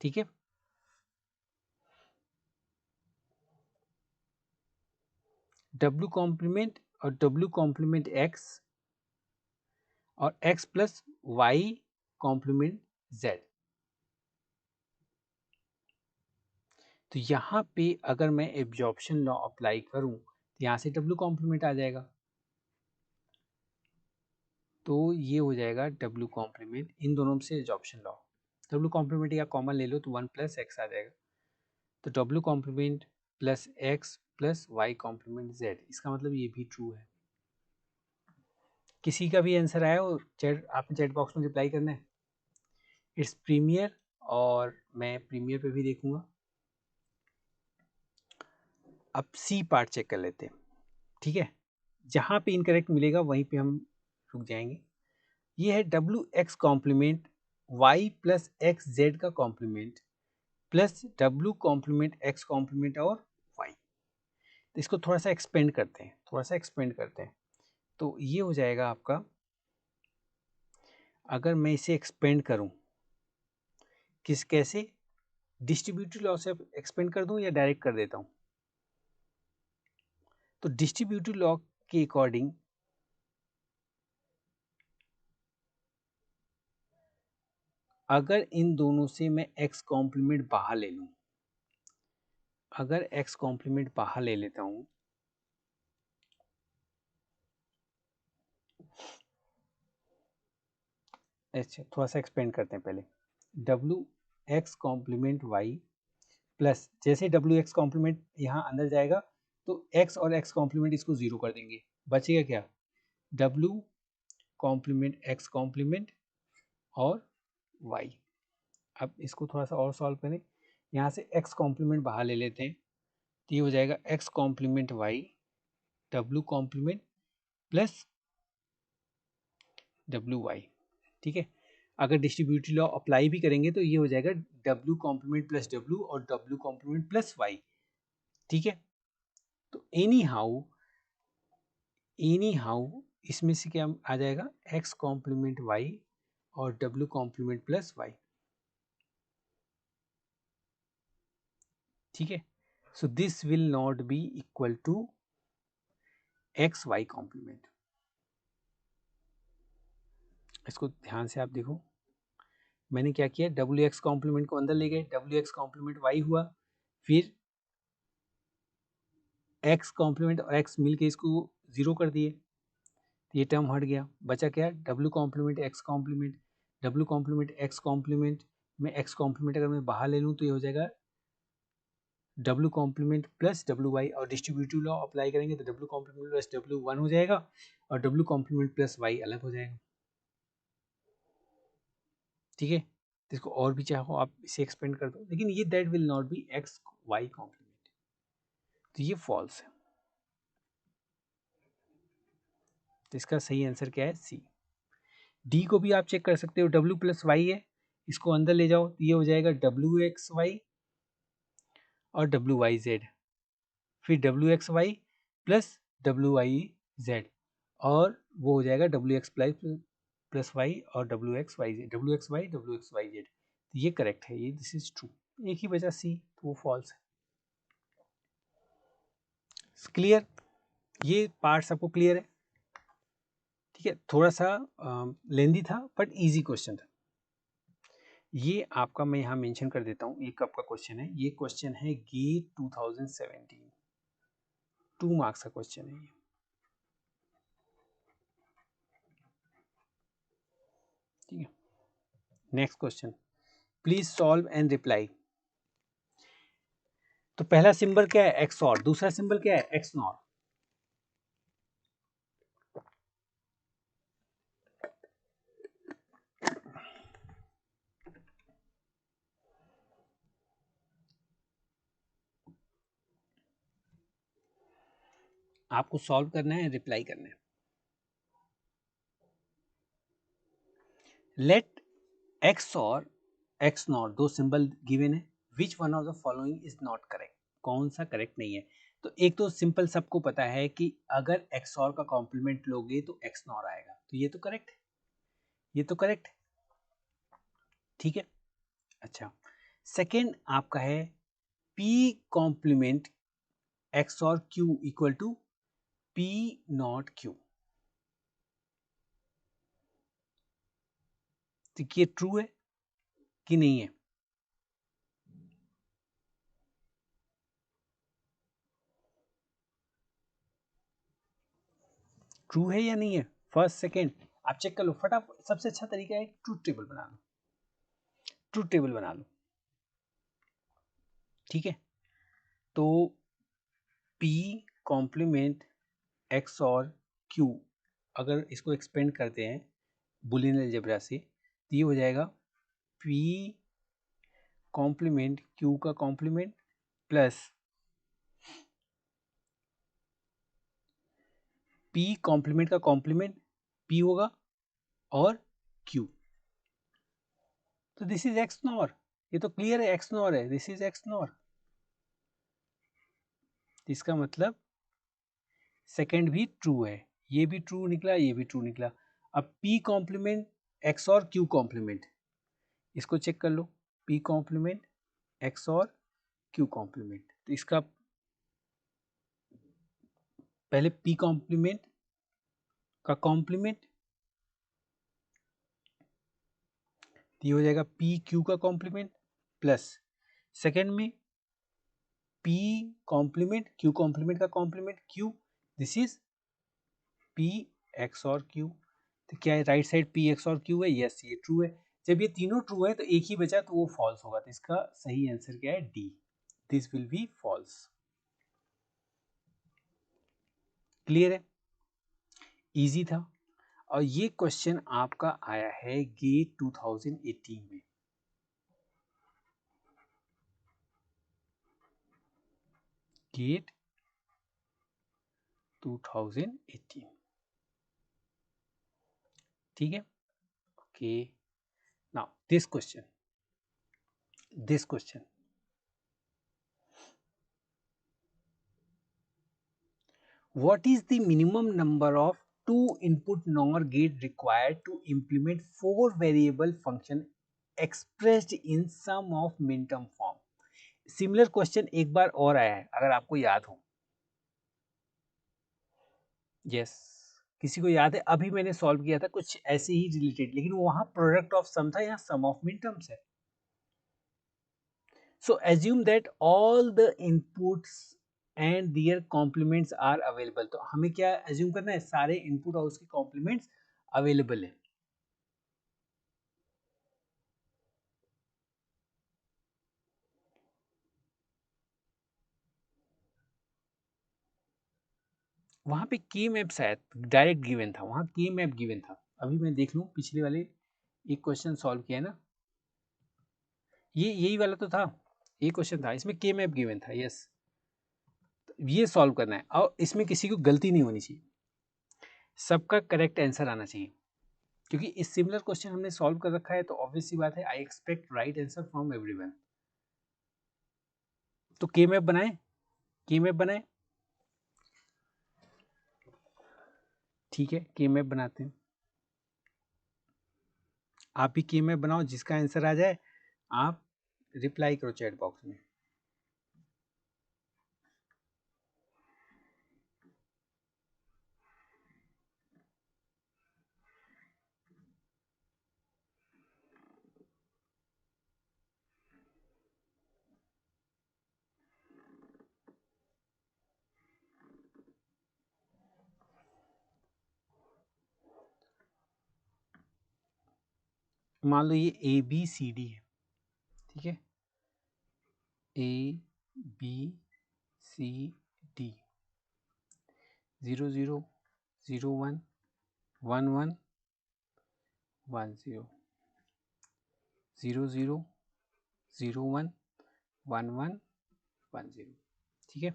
ठीक है। W कॉम्प्लीमेंट और W कॉम्प्लीमेंट x और x plus y complement z। तो यहाँ पे अगर मैं एब्जॉर्प्शन लॉ अप्लाई करूं तो यहाँ से W कॉम्प्लीमेंट आ जाएगा, तो ये हो जाएगा W कॉम्प्लीमेंट, इन दोनों से एब्जॉर्प्शन लॉ, W कॉम्प्लीमेंट या कॉमन ले लो तो 1 प्लस एक्स आ जाएगा, तो W complement plus x plus y complement z, इसका मतलब ये भी ट्रू है। किसी का भी आंसर आया हो चैट, आपने चैट बॉक्स में रिप्लाई करना है। इट्स प्रीमियर, और मैं प्रीमियर पे भी देखूंगा। अब सी पार्ट चेक कर लेते हैं, ठीक है, जहाँ पे इनकरेक्ट मिलेगा वहीं पे हम रुक जाएंगे। ये है W x complement Y plus X Z का complement plus W complement X complement और वाई। तो इसको थोड़ा सा एक्सपेंड करते हैं, थोड़ा सा एक्सपेंड करते हैं, तो ये हो जाएगा आपका, अगर मैं इसे एक्सपेंड करूं किस कैसे, डिस्ट्रीब्यूटिव लॉ से एक्सपेंड कर दूं या डायरेक्ट कर देता हूं। तो डिस्ट्रीब्यूटिव लॉ के अकॉर्डिंग अगर इन दोनों से मैं x कॉम्प्लीमेंट बाहर ले लूं, अगर x कॉम्प्लीमेंट बाहर ले लेता हूं, अच्छा थोड़ा सा एक्सपेंड करते हैं पहले, डब्ल्यू एक्स कॉम्प्लीमेंट वाई प्लस, जैसे डब्ल्यू एक्स कॉम्प्लीमेंट यहाँ अंदर जाएगा तो x और x कॉम्प्लीमेंट इसको जीरो कर देंगे, बचेगा क्या, डब्ल्यू कॉम्प्लीमेंट एक्स कॉम्प्लीमेंट और y। अब इसको थोड़ा सा और सॉल्व करें, यहाँ से x कॉम्प्लीमेंट बाहर ले लेते हैं, तो ये हो जाएगा x complement y W complement plus W Y, ठीक है। अगर डिस्ट्रीब्यूटिव लॉ अप्लाई भी करेंगे तो ये हो जाएगा डब्ल्यू कॉम्प्लीमेंट प्लस डब्ल्यू और डब्ल्यू कॉम्प्लीमेंट प्लस वाई, ठीक है। तो एनी हाउ इसमें से क्या आ जाएगा, एक्स कॉम्प्लीमेंट वाई और डब्ल्यू कॉम्प्लीमेंट प्लस वाई, ठीक है। So this will not be equal to x y complement. इसको ध्यान से आप देखो, मैंने क्या किया, डब्ल्यू एक्स कॉम्प्लीमेंट को अंदर ले गए, डब्ल्यू एक्स कॉम्प्लीमेंट वाई हुआ, फिर एक्स कॉम्प्लीमेंट और एक्स मिल के इसको जीरो कर दिए, ये टर्म हट गया, बचा क्या, W complement X complement, W complement X complement में एक्स कॉम्प्लीमेंट अगर मैं बाहर ले लूँ तो ये हो जाएगा W complement plus W Y, और डिस्ट्रीब्यूटिव लॉ अप्लाई करेंगे तो W complement plus W one हो जाएगा और डब्ल्यू कॉम्प्लीमेंट प्लस वाई अलग हो जाएगा, ठीक है। तो इसको और भी चाहो आप इसे एक्सपेंड कर दो, लेकिन ये that will not be x y complement, तो ये फॉल्स है। तो इसका सही आंसर क्या है, सी। डी को भी आप चेक कर सकते हो, डब्ल्यू प्लस वाई है, इसको अंदर ले जाओ तो ये हो जाएगा डब्ल्यू एक्स वाई और डब्ल्यू वाई जेड, फिर W X Y plus W Y Z, और वो हो जाएगा डब्ल्यू एक्स प्लस वाई और W X Y Z, W X Y W X Y Z, तो ये करेक्ट है, ये दिस इज ट्रू। एक ही बचा सी, तो वो फॉल्स है। क्लियर, ये पार्ट सबको क्लियर है, ठीक है। थोड़ा सा लेंदी था बट इजी क्वेश्चन था। ये आपका मैं यहाँ मेंशन कर देता हूँ, ये कब का क्वेश्चन है, ये क्वेश्चन है गेट 2017, 2 मार्क्स का क्वेश्चन है ये। ठीक है, next question, please solve and reply. तो पहला सिंबल क्या है, एक्स और, दूसरा सिंबल क्या है, एक्स नॉर। आपको सॉल्व करना है, रिप्लाई करना है। लेट एक्स और एक्स नॉट दो सिंबल गिवन है, which one of the following is not correct, कौन सा करेक्ट नहीं है। तो एक तो सिंपल सबको पता है कि अगर एक्स और का कॉम्प्लीमेंट लोगे तो एक्स नॉर आएगा, तो ये तो करेक्ट है, ये तो करेक्ट है, ठीक है। अच्छा, सेकेंड आपका है P complement XOR Q equal to P not Q, तो ये ट्रू है कि नहीं है। ट्रू है या नहीं है, फर्स्ट सेकेंड आप चेक कर लो फटाफट। सबसे अच्छा तरीका है ट्रूथ टेबल बना लो, ट्रूथ टेबल बना लो, ठीक है। तो P complement XOR Q, अगर इसको एक्सपेंड करते हैं बुलियन अलजेब्रा से, तो ये हो जाएगा P कॉम्प्लीमेंट Q का कॉम्प्लीमेंट प्लस P कॉम्प्लीमेंट का कॉम्प्लीमेंट P होगा और Q, तो दिस इज एक्स नॉर, ये तो क्लियर है एक्स नॉर है, दिस इज एक्स नॉर। इसका मतलब सेकेंड भी ट्रू है, ये भी ट्रू निकला, ये भी ट्रू निकला। अब P complement XOR Q complement, इसको चेक कर लो, P complement XOR Q complement, तो इसका पहले P कॉम्प्लीमेंट का कॉम्प्लीमेंट, ये हो जाएगा P Q का कॉम्प्लीमेंट प्लस सेकेंड में P कॉम्प्लीमेंट Q कॉम्प्लीमेंट का complement Q, this is P XOR Q। तो क्या है, right side P XOR Q है, यस ये ट्रू है। जब ये तीनों ट्रू है तो एक ही बचा, तो वो फॉल्स होगा, तो इसका सही आंसर क्या है, D, this will be false. Clear है, इजी था। और ये क्वेश्चन आपका आया है गेट 2018 में, गेट 2018, ठीक है। Okay, now this question, this question, what is the minimum number of two input NOR gate required to implement four variable function expressed in sum of minterm form? Similar question एक बार और आया है, अगर आपको याद हो। यस, किसी को याद है, अभी मैंने सॉल्व किया था कुछ ऐसे ही रिलेटेड, लेकिन वहां प्रोडक्ट ऑफ सम था, यहाँ सम ऑफ मिनटर्म्स है। So assume that all the inputs and their complements are available, तो हमें क्या एज्यूम करना है, सारे इनपुट और उसके कॉम्प्लीमेंट्स अवेलेबल है। वहां पे के मैप शायद डायरेक्ट गिवन था, वहां के मैप गिवन था। अभी मैं देख लूं, पिछले वाले एक क्वेश्चन सॉल्व किया है ना, ये यही वाला तो था, ये क्वेश्चन था, इसमें के मैप गिवन था, यस। ये सॉल्व करना है और इसमें किसी को गलती नहीं होनी चाहिए, सबका करेक्ट आंसर आना चाहिए, क्योंकि इस सिमिलर क्वेश्चन हमने सॉल्व कर रखा है, तो ऑब्वियस सी बात है I expect right answer from everyone. तो के मैप बनाए, के मैप बनाए, ठीक है, के मैप बनाते हैं। आप भी के मैप बनाओ, जिसका आंसर आ जाए आप रिप्लाई करो चैट बॉक्स में। मान लो ये ए बी सी डी है, ठीक है, ए बी सी डी, 0 0 0 1 1 1 1 0 0 0 0 1 1 1 1 0, ठीक है।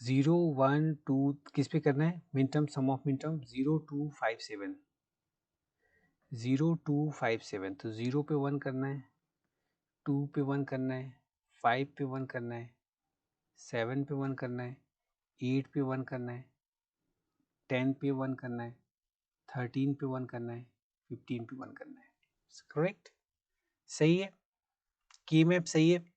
0 1 2 किस पे करना है, min term, sum of min term, 0 2 5 7, 0 2 5 7, तो 0 पे 1 करना है, 2 पे 1 करना है, 5 पे 1 करना है, 7 पे 1 करना है, 8 पे 1 करना है, 10 पे 1 करना है, 13 पे 1 करना है, 15 पे 1 करना है। करेक्ट, सही है, की मैप सही है।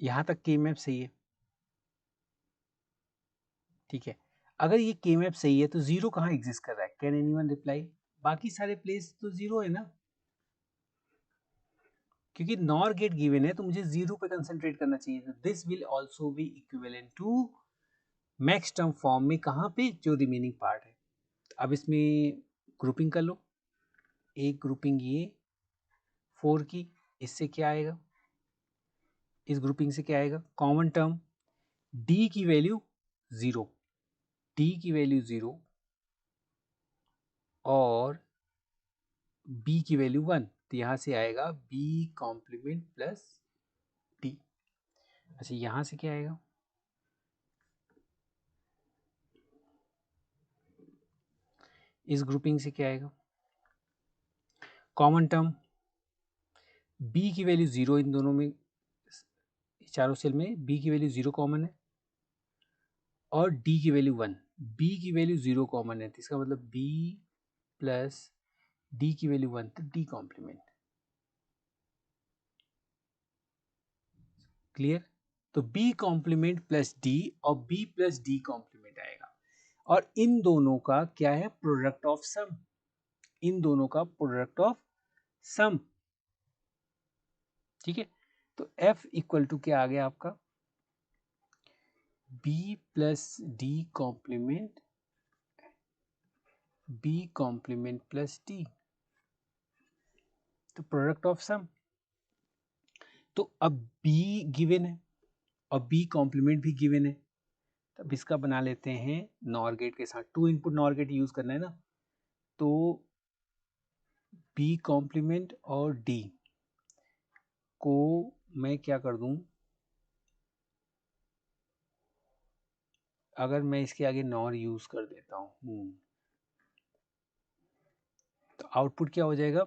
यहां तक की मैप सही है, ठीक है। अगर ये के मैप सही है तो जीरो कहाँ एग्जिस्ट कर रहा है, कैन एनीवन रिप्लाई? बाकी सारे प्लेस तो जीरो है ना, क्योंकि नॉर गेट गिवन है तो मुझे जीरो पे कंसंट्रेट करना चाहिए। This will also be equivalent to max term form में, कहाँ पे, जो रिमेनिंग पार्ट है। अब इसमें ग्रुपिंग कर लो, एक ग्रुपिंग ये 4 की, इससे क्या आएगा, इस ग्रुपिंग से क्या आएगा, कॉमन टर्म, डी की वैल्यू 0, डी की वैल्यू 0 और बी की वैल्यू 1, तो यहाँ से आएगा बी कॉम्प्लीमेंट प्लस डी। अच्छा, यहाँ से क्या आएगा, इस ग्रुपिंग से क्या आएगा, कॉमन टर्म, बी की वैल्यू 0, इन दोनों में, चारों सेल में बी की वैल्यू 0 कॉमन है और डी की वैल्यू 1, बी की वैल्यू 0 कॉमन है, तो इसका मतलब बी प्लस डी की वैल्यू 1, तो डी कॉम्प्लीमेंट। क्लियर, तो बी कॉम्प्लीमेंट प्लस डी और बी प्लस डी कॉम्प्लीमेंट आएगा, और इन दोनों का क्या है, प्रोडक्ट ऑफ सम, इन दोनों का प्रोडक्ट ऑफ सम, ठीक है। तो F इक्वल टू क्या आ गया आपका, B plus D complement, B complement plus D, तो प्रोडक्ट ऑफ सम। तो अब B गिवन है और B कॉम्प्लीमेंट भी गिवन है, तब इसका बना लेते हैं नॉर गेट के साथ, 2 इनपुट नॉर गेट यूज करना है ना, तो B कॉम्प्लीमेंट और D को मैं क्या कर दूं, अगर मैं इसके आगे नॉर यूज कर देता हूं तो आउटपुट क्या हो जाएगा,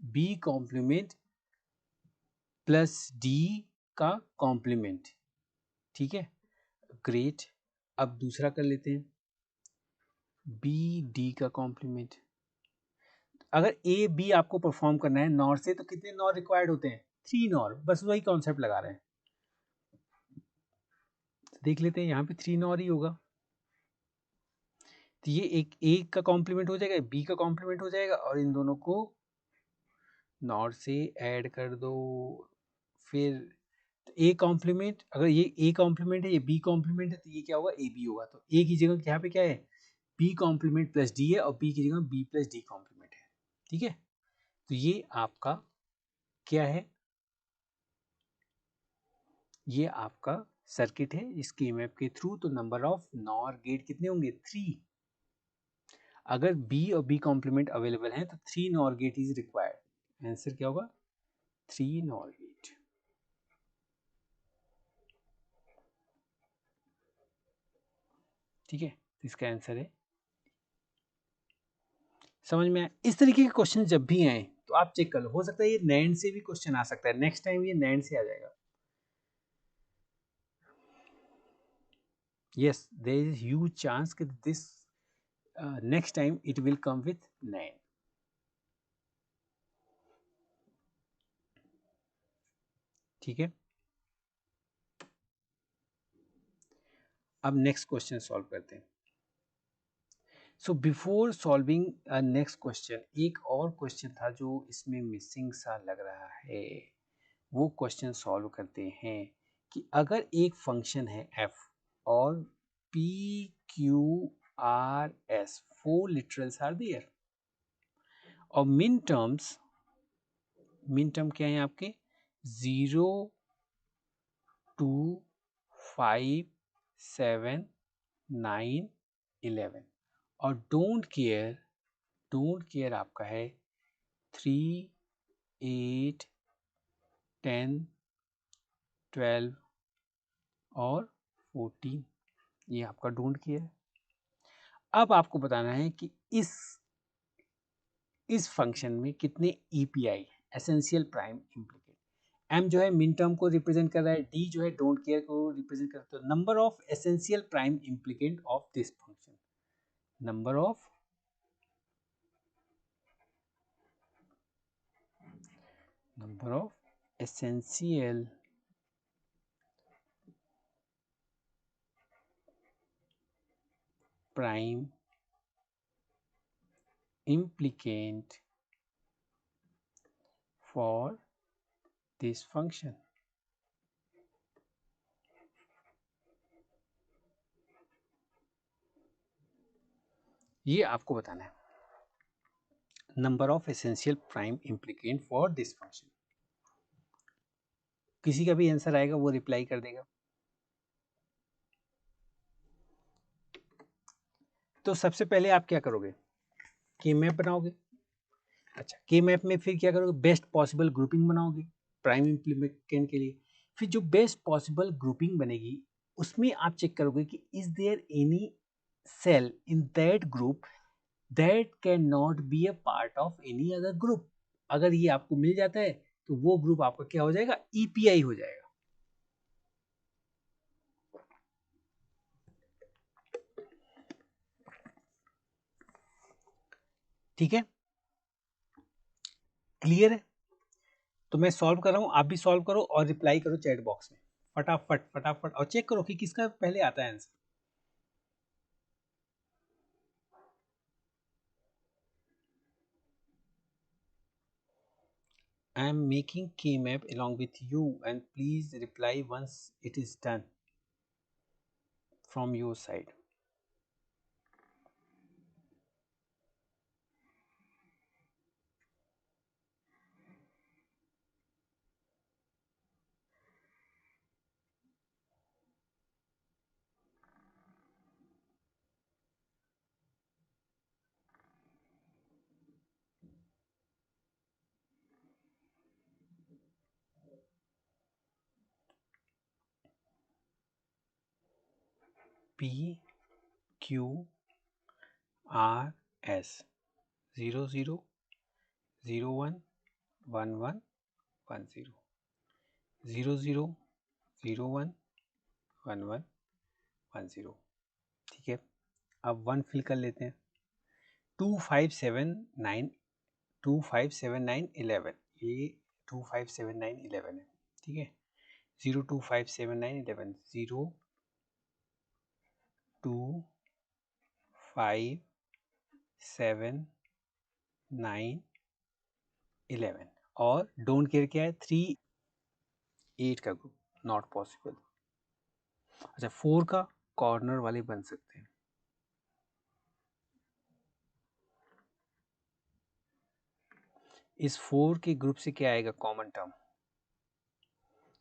B कॉम्प्लीमेंट प्लस D का कॉम्प्लीमेंट, ठीक है, ग्रेट। अब दूसरा कर लेते हैं, B D का कॉम्प्लीमेंट। अगर ए बी आपको परफॉर्म करना है नॉर से, तो कितने नॉर रिक्वायर्ड होते हैं, 3 नॉर, बस वही कॉन्सेप्ट लगा रहे हैं। देख लेते हैं, यहाँ पे 3 नॉर ही होगा, तो ये एक का कॉम्प्लीमेंट हो जाएगा, बी का कॉम्प्लीमेंट हो जाएगा, और इन दोनों को नॉर से ऐड कर दो। फिर ए कॉम्प्लीमेंट, अगर ये ए कॉम्प्लीमेंट है, ये बी कॉम्प्लीमेंट है, तो ये क्या होगा, ए बी होगा। तो ए की जगह यहाँ पे क्या है, बी कॉम्प्लीमेंट प्लस डी है, और बी की जगह बी प्लस डी कॉम्प्लीमेंट है, ठीक है। तो ये आपका क्या है, ये आपका सर्किट है इस के मैप के थ्रू। तो नंबर ऑफ नॉर गेट कितने होंगे, 3। अगर बी और बी कॉम्प्लीमेंट अवेलेबल है तो 3 NOR gate is required, answer क्या होगा, 3 नॉर गेट, ठीक है। तो इसका आंसर है, समझ में आया। इस तरीके के क्वेश्चन जब भी आए तो आप चेक कर लो, हो सकता है ये नैंड से भी क्वेश्चन आ सकता है, नेक्स्ट टाइम ये नैंड से आ जाएगा। yes, there is huge chance that this next time it will come with NAND, ठीक है। अब नेक्स्ट क्वेश्चन सॉल्व करते हैं। So before solving next question, एक और क्वेश्चन था जो इसमें मिसिंग सा लग रहा है, वो क्वेश्चन सॉल्व करते हैं कि अगर एक फंक्शन है f और p q r s 4 literals are there और मिन टर्म क्या है आपके 0 2 5 7 9 11 और डोंट केयर आपका है 3 8 10 12 और 14 ये आपका डोंट केयर है। अब आपको बताना है कि इस फंक्शन में कितने EPI essential prime implicant. M जो है मिन टर्म को रिप्रेजेंट कर रहा है, डी जो है डोंट केयर को रिप्रेजेंट करता है। Number of essential prime implicant of this function, number of essential prime implicant for this function। ये आपको बताना है number of essential prime implicant for this function. किसी का भी आंसर आएगा वो रिप्लाई कर देगा। तो सबसे पहले आप क्या करोगे, के मैप बनाओगे। अच्छा, के मैप में फिर क्या करोगे, बेस्ट पॉसिबल ग्रुपिंग बनाओगे प्राइम इम्प्लीकेंट के लिए। फिर जो बेस्ट पॉसिबल ग्रुपिंग बनेगी उसमें आप चेक करोगे कि is there any cell in that group that can not be a part of any other group. अगर ये आपको मिल जाता है तो वो ग्रुप आपका क्या हो जाएगा, ईपीआई हो जाएगा। ठीक है, क्लियर है। तो मैं सॉल्व कर रहा हूं, आप भी सॉल्व करो और रिप्लाई करो चैट बॉक्स में फटाफट फटाफट, और चेक करो कि किसका पहले आता है answer. I am making K-map along with you and please reply once it is done from your side। P Q R S 0 0 0 1 1 1 1 0 0 0 0 1 1 1 1 0। ठीक है, अब 1 फिल कर लेते हैं। 2 5 7 9 2 5 7 9 11, ये 2 5 7 9 11 है। ठीक है, 0 2 5 7 9 11 0 2 5 7 9 11 और डोंट केयर क्या है, 3 8 का ग्रुप, नॉट पॉसिबल। अच्छा, 4 का कॉर्नर वाले बन सकते हैं। इस 4 के ग्रुप से क्या आएगा, common term,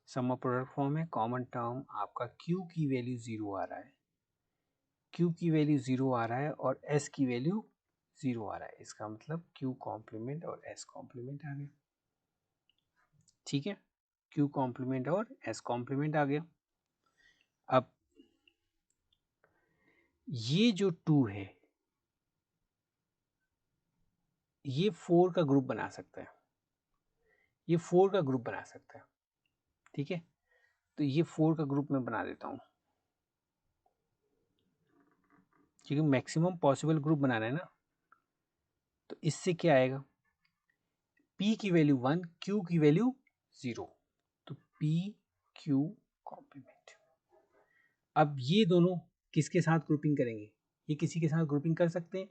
sum of product form है। कॉमन टर्म आपका Q की वैल्यू 0 आ रहा है, Q की वैल्यू 0 आ रहा है और S की वैल्यू 0 आ रहा है। इसका मतलब Q कॉम्प्लीमेंट और S कॉम्प्लीमेंट आ गया। ठीक है, Q कॉम्प्लीमेंट और S कॉम्प्लीमेंट आ गया। अब ये जो 2 है ये 4 का ग्रुप बना सकता है, ये 4 का ग्रुप बना सकता है। ठीक है, तो ये 4 का ग्रुप मैं बना देता हूं क्योंकि मैक्सिमम पॉसिबल ग्रुप बनाना है ना। तो इससे क्या आएगा, P की वैल्यू 1, Q की वैल्यू 0, तो P Q कॉम्प्लीमेंट। अब ये दोनों किसके साथ ग्रुपिंग करेंगे, ये किसी के साथ ग्रुपिंग कर सकते हैं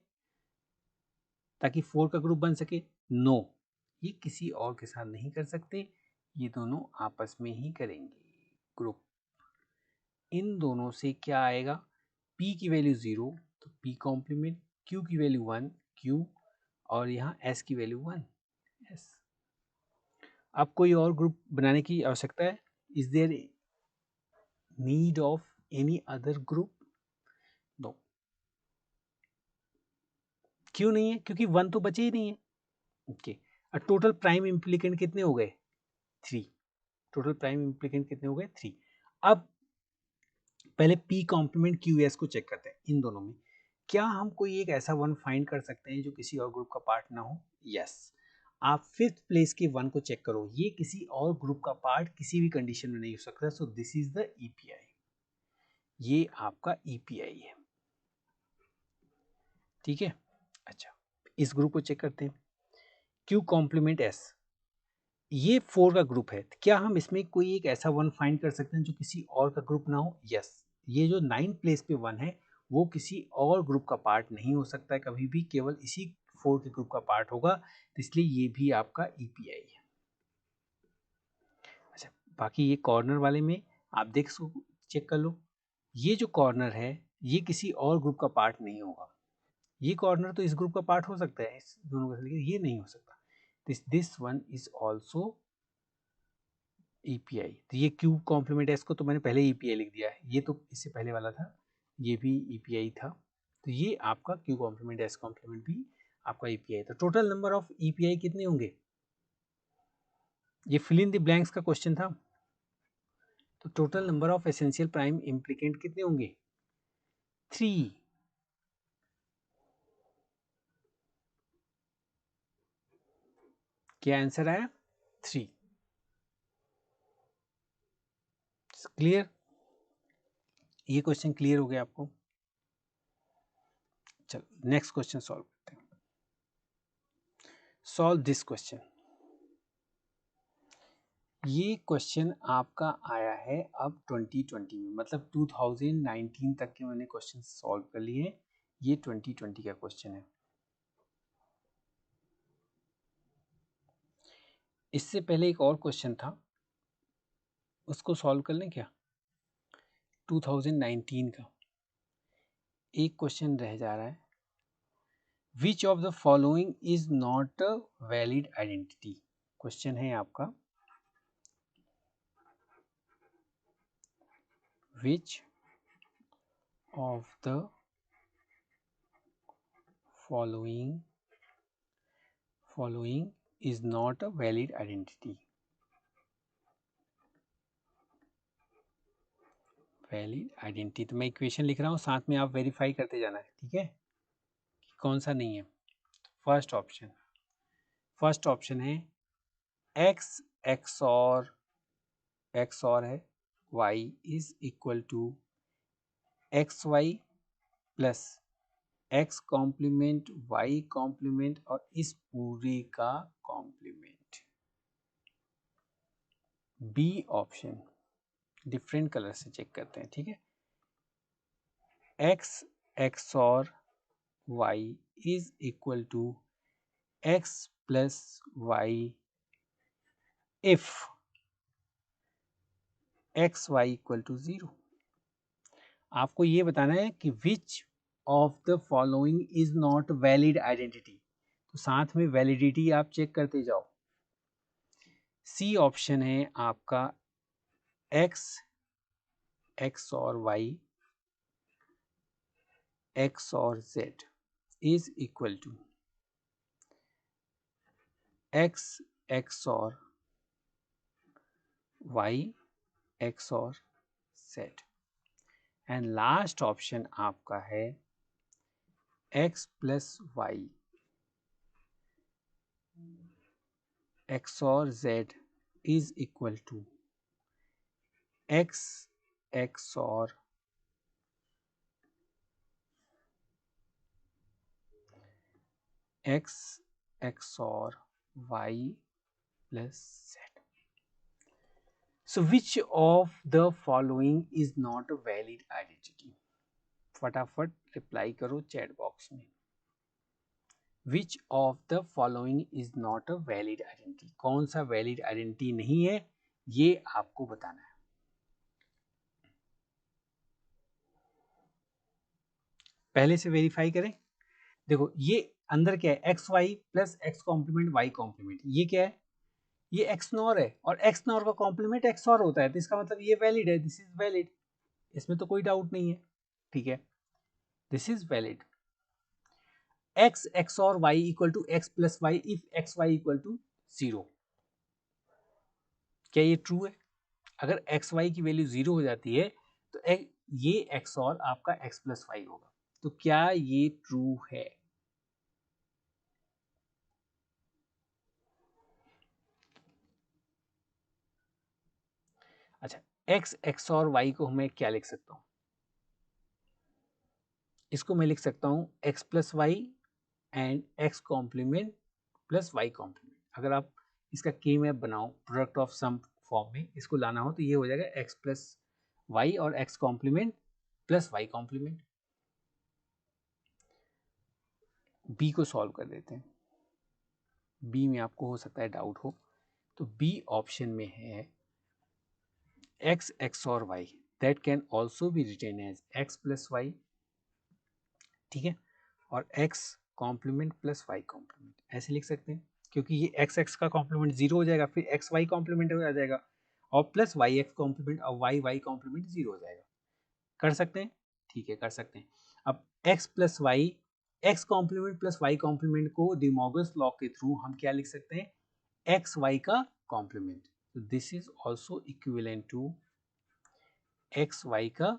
ताकि 4 का ग्रुप बन सके, नो, ये किसी और के साथ नहीं कर सकते, ये दोनों आपस में ही करेंगे ग्रुप। इन दोनों से क्या आएगा, p की वैल्यू 0 तो p कॉम्प्लीमेंट, q की वैल्यू 1 q, और यहाँ s की वैल्यू 1 s। अब कोई और ग्रुप बनाने की आवश्यकता है? Is there need of any other group? No. क्यों नहीं है? क्योंकि 1 तो बचे ही नहीं है। ओके, टोटल प्राइम इम्प्लीकेंट कितने हो गए? 3। टोटल प्राइम इम्प्लीकेंट कितने हो गए? 3। अब पहले p कॉम्प्लीमेंट q s को चेक करते हैं इन दोनों में। क्या हम कोई एक ऐसा वन फाइंड कर सकते हैं जो किसी और ग्रुप का पार्ट ना हो? यस। आप फिफ्थ प्लेस के वन को चेक करो, ये किसी और ग्रुप का पार्ट किसी भी कंडीशन में नहीं हो सकता। So this is the EPI, ये आपका EPI है। ठीक है, अच्छा इस ग्रुप को चेक करते हैं, Q कॉम्प्लीमेंट S, ये 4 का ग्रुप है। क्या हम इसमें कोई एक ऐसा वन फाइंड कर सकते हैं जो किसी और का ग्रुप ना हो? यस। ये जो 9 प्लेस पे वन है वो किसी और ग्रुप का पार्ट नहीं हो सकता है कभी भी, केवल इसी 4 के ग्रुप का पार्ट होगा, तो इसलिए ये भी आपका EPI है। अच्छा, बाकी ये कॉर्नर वाले में आप चेक कर लो, ये जो कॉर्नर है ये किसी और ग्रुप का पार्ट नहीं होगा। ये कॉर्नर तो इस ग्रुप का पार्ट हो सकता है, इस दोनों का, लेकिन ये नहीं हो सकता। This one is also EPI। तो ये Q कॉम्प्लीमेंट S को तो मैंने पहले EPI लिख दिया है, ये तो इससे पहले वाला था, ये भी EPI था। तो ये आपका Q कॉम्प्लीमेंट S कॉम्प्लीमेंट भी आपका EPI था। टोटल नंबर ऑफ EPI कितने होंगे? ये फिल इन द ब्लैंक्स का क्वेश्चन था। तो total number of essential prime implicant कितने होंगे? 3। क्या आंसर आया? 3। क्लियर? ये क्वेश्चन क्लियर हो गया आपको? चलो नेक्स्ट क्वेश्चन सॉल्व करते हैं। Solve this question. ये क्वेश्चन आपका आया है अब 2020 में, मतलब 2019 तक के मैंने क्वेश्चन सॉल्व कर लिए, ये 2020 का क्वेश्चन है। इससे पहले एक और क्वेश्चन था, उसको सॉल्व कर लें क्या? 2019 का एक क्वेश्चन रह जा रहा है, which of the following is not a valid identity. Question है आपका, विच of the following is not a valid identity। Valid identity, तो मैं इक्वेशन लिख रहा हूँ, साथ में आप वेरीफाई करते जाना है, ठीक है, कि कौन सा नहीं है। फर्स्ट ऑप्शन है x और है y is equal to xy plus x complement y complement और इस पूरे का complement. B option, different colour से चेक करते हैं, ठीक है, x और y is equal to x plus y if x y equal to 0। आपको ये बताना है कि विच of the following is not valid identity, तो साथ में वैलिडिटी आप चेक करते जाओ। सी ऑप्शन है आपका x और y, x और z is equal to x और y, x और z। एंड लास्ट ऑप्शन आपका है x प्लस वाई, x और z is equal to x और x और y plus z। So which of the following is not a valid identity? फटाफट reply करो chat box में। Which of the following is not a valid identity, कौन सा valid identity नहीं है ये आपको बताना है। पहले से वेरीफाई करें। देखो ये अंदर क्या है, x Y plus x complement y complement, ये क्या है, ये एक्स नॉर है और एक्स नॉर का कॉम्प्लीमेंट एक्स और होता है, तो इसका मतलब ये वैलिड है, दिस इज वैलिड, इसमें तो कोई डाउट नहीं है, ठीक है, this is valid. X x और Y equal to x plus Y if X Y equal to 0, क्या ये ट्रू है? अगर एक्स वाई की वैल्यू 0 हो जाती है तो ये एक्स और आपका एक्स प्लस वाई होगा, तो क्या ये ट्रू है? अच्छा, एक्स एक्स और वाई को मैं क्या लिख सकता हूं, इसको मैं लिख सकता हूं x plus y and x complement plus y complement. अगर आप इसका के मैप बनाओ प्रोडक्ट ऑफ सम फॉर्म में इसको लाना हो तो ये हो जाएगा एक्स प्लस वाई और x complement plus y complement. B को सॉल्व कर देते हैं, बी में आपको हो सकता है डाउट हो, तो बी ऑप्शन में है एक्स एक्स और y that can also be written as x plus y, ठीक है, और x complement plus y complement ऐसे लिख सकते हैं, क्योंकि ये एक्स एक्स का कॉम्प्लीमेंट 0 हो जाएगा, फिर एक्स वाई कॉम्प्लीमेंट हो जाएगा और प्लस वाई एक्स कॉम्प्लीमेंट और वाई वाई कॉम्प्लीमेंट 0 हो जाएगा। कर सकते हैं, ठीक है कर सकते हैं। अब x plus y, x complement plus y complement को डिमॉर्गन्स लॉ के थ्रू हम क्या लिख सकते हैं, एक्स वाई का कॉम्प्लीमेंट, तो this is also equivalent to x y का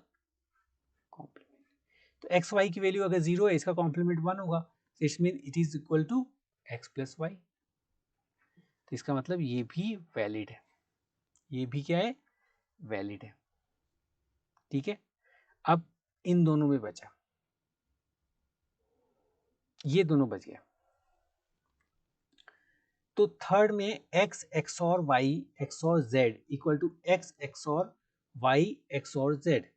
कॉम्प्लीमेंट। तो एक्स वाई की वैल्यू अगर 0 है, इसका कॉम्प्लीमेंट 1 होगा, तो it mean it is equal to x plus y, तो इसका मतलब ये भी वैलिड है, ये भी क्या है, वैलिड है, ठीक है। अब इन दोनों में बचा, ये दोनों बच गया, तो थर्ड में एक्स एक्स और y XOR z equal to x x और y XOR z,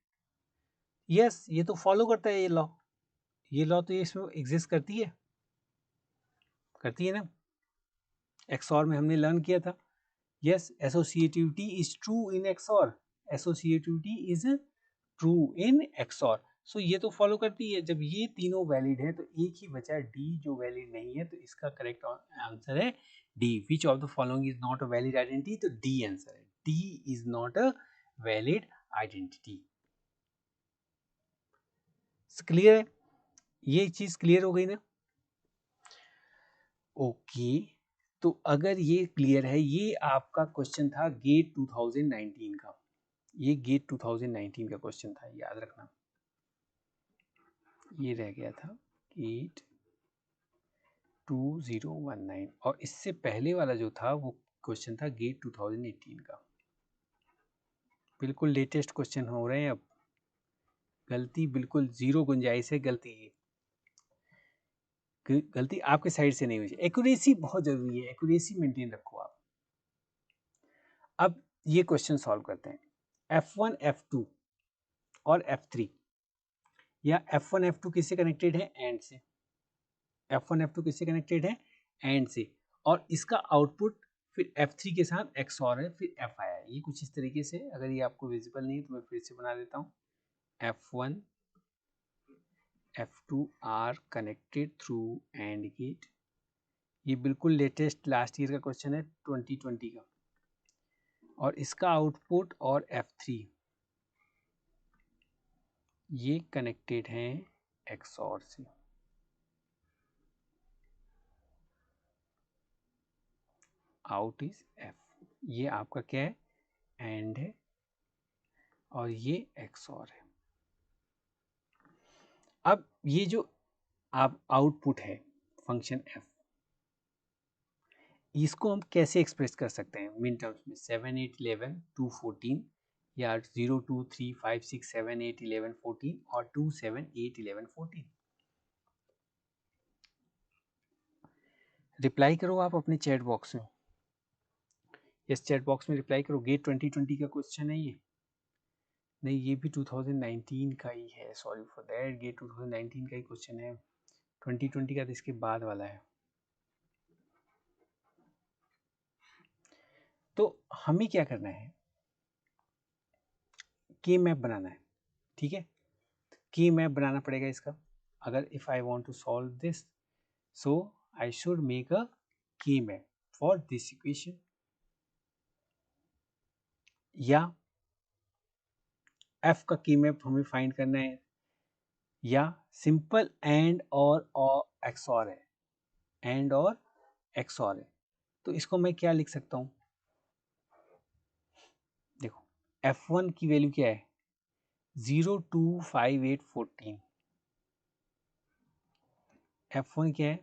yes ये तो फॉलो करता है ये लॉ, ये लॉ तो ये इसमें एग्जिस्ट करती है ना, एक्सओर में हमने लर्न किया था, yes associativity is true in XOR, associativity is true in XOR, so ये तो फॉलो करती है। जब ये तीनों वैलिड है तो एक ही बचा डी जो वैलिड नहीं है, तो इसका करेक्ट आंसर है D, which of the following is not a valid identity, तो डी आंसर है, D is not a valid identity. Clear है, ये चीज क्लियर हो गई ना, ओके। तो अगर ये क्लियर है, ये आपका क्वेश्चन था गेट 2019 का, ये गेट 2019 का क्वेश्चन था, याद रखना, ये रह गया था गेट 2019, और इससे पहले वाला जो था वो क्वेश्चन था गेट 2018 का, बिल्कुल लेटेस्ट क्वेश्चन हो रहे हैं अब, गलती बिल्कुल जीरो गुंजाइश है गलती की, गलती आपके साइड से नहीं हुई, एक्यूरेसी बहुत जरूरी है, एक्यूरेसी मेंटेन रखो आप। अब ये क्वेश्चन सॉल्व करते हैं, F1 F2 और F3, या F1 F2 किससे कनेक्टेड है, एंड से, F1 F2 किससे कनेक्टेड है, एंड से, और इसका आउटपुट फिर F3 के साथ XOR है, फिर F आया है, ये कुछ इस तरीके से, अगर ये आपको विजिबल नहीं है तो मैं फिर से बना देता हूँ, F1 F2 are connected through AND gate, ये बिल्कुल लेटेस्ट लास्ट ईयर का क्वेश्चन है 2020 का, और इसका आउटपुट और F3 ये कनेक्टेड हैं XOR से, आउट इज F, ये आपका क्या है, एंड है, और ये XOR है। अब ये जो आप आउटपुट है फंक्शन f, इसको हम कैसे एक्सप्रेस कर सकते हैं मिन टर्म्स में, 7 8 11 2 14, या 0 2 3 5 6 7 8 11 14 और 2 7 8 11 14, रिप्लाई करो आप अपने चैट बॉक्स में, इस चैट बॉक्स में रिप्लाई करो, गेट 2020 का क्वेश्चन है ये, नहीं ये भी 2019 का ही है, सॉरी फॉर दैट, गेट 2019 का ही क्वेश्चन है, 2020 का तो इसके बाद वाला है। तो हमें क्या करना है, के मैप बनाना है, ठीक है। के मैप बनाना पड़ेगा इसका। अगर if I want to solve this, so I should make a K map for this equation, या एफ का की मैप हमें फाइंड करना है, या सिंपल एंड और एक्सऑर है, एंड और एक्सऑर है। तो इसको मैं क्या लिख सकता हूं, देखो F1 की वैल्यू क्या है 025814, F1 क्या है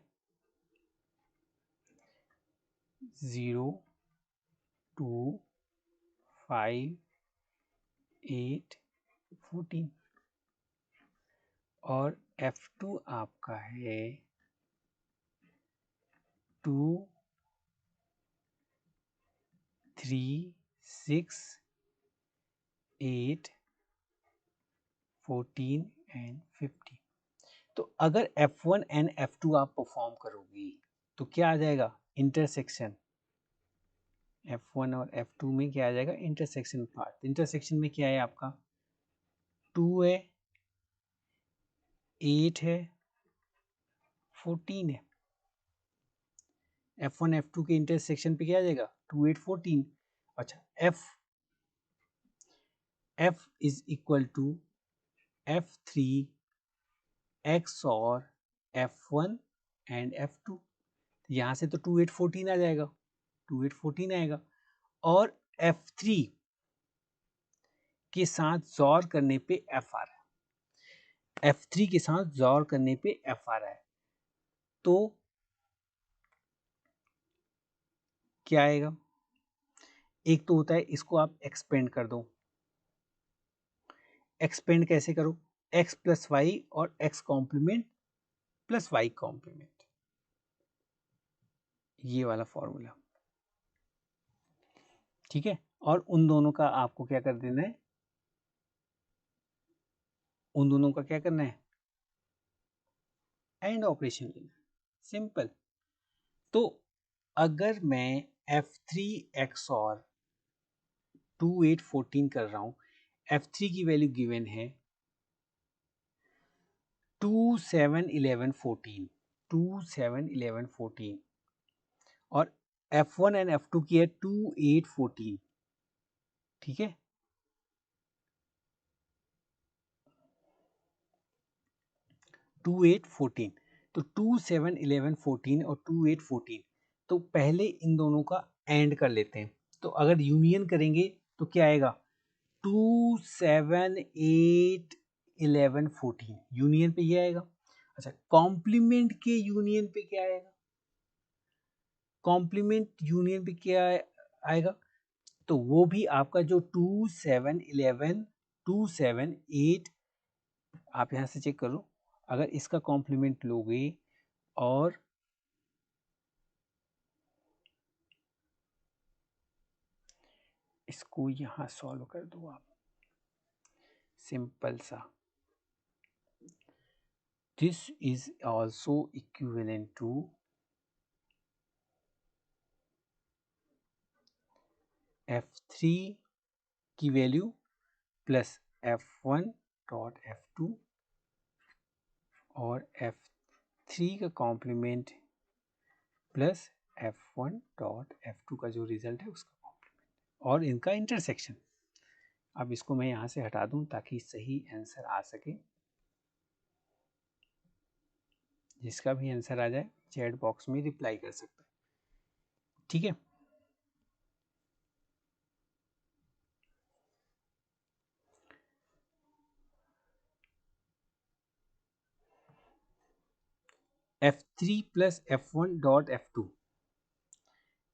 025814, और F2 आपका है 236814 एंड 50। तो अगर F1 एंड F2 आप परफॉर्म करोगे तो क्या आ जाएगा, इंटरसेक्शन। F1 और F2 में क्या आ जाएगा, इंटरसेक्शन पार्ट। इंटरसेक्शन में क्या है आपका 2 है, 8 है, 14 है। F1 F2 के इंटरसेक्शन पे क्या आ जाएगा 2 8 14। अच्छा F is equal to F3 XOR F1 AND F2। यहाँ से तो 2 8 14 आ जाएगा, 2 8 14 आएगा, और F3 के साथ जोर करने पे F आ रहा है, F3 के साथ जोर करने पे F आ रहा है, तो क्या आएगा, एक तो होता है इसको आप एक्सपेंड कर दो। एक्सपेंड कैसे करो, x प्लस वाई और x complement plus y complement, ये वाला फॉर्मूला, ठीक है। और उन दोनों का आपको क्या कर देना है, उन दोनों का क्या करना है, एंड ऑपरेशन लेना, सिंपल। तो अगर मैं F3 XOR 2 8 14 कर रहा हूं, F3 की वैल्यू गिवन है 2 7 11 14, 2 7 11 14, और F1 एंड F2 की है 2 8 14, ठीक है। 2 8 14, तो 2 7 11 14 और 2 8 14, तो पहले इन दोनों का एंड कर लेते हैं। तो अगर यूनियन करेंगे तो क्या आएगा 2 7 8 11 14, यूनियन पे ये आएगा। अच्छा कॉम्प्लीमेंट के यूनियन पे क्या आएगा, कॉम्प्लीमेंट यूनियन पे क्या आएगा, तो वो भी आपका जो 2 7 11 2 7 8, आप यहां से चेक करो, अगर इसका कॉम्प्लीमेंट लोगे और इसको यहां सॉल्व कर दो आप, सिंपल सा, this is also equivalent to F3 की value plus F1 dot F2 और F3 का complement plus F1 dot F2 का जो रिजल्ट है उसका कॉम्प्लीमेंट, और इनका इंटरसेक्शन। अब इसको मैं यहाँ से हटा दूं ताकि सही आंसर आ सके, जिसका भी आंसर आ जाए चैट बॉक्स में रिप्लाई कर सकता है, ठीक है। F3 plus F1 dot F2,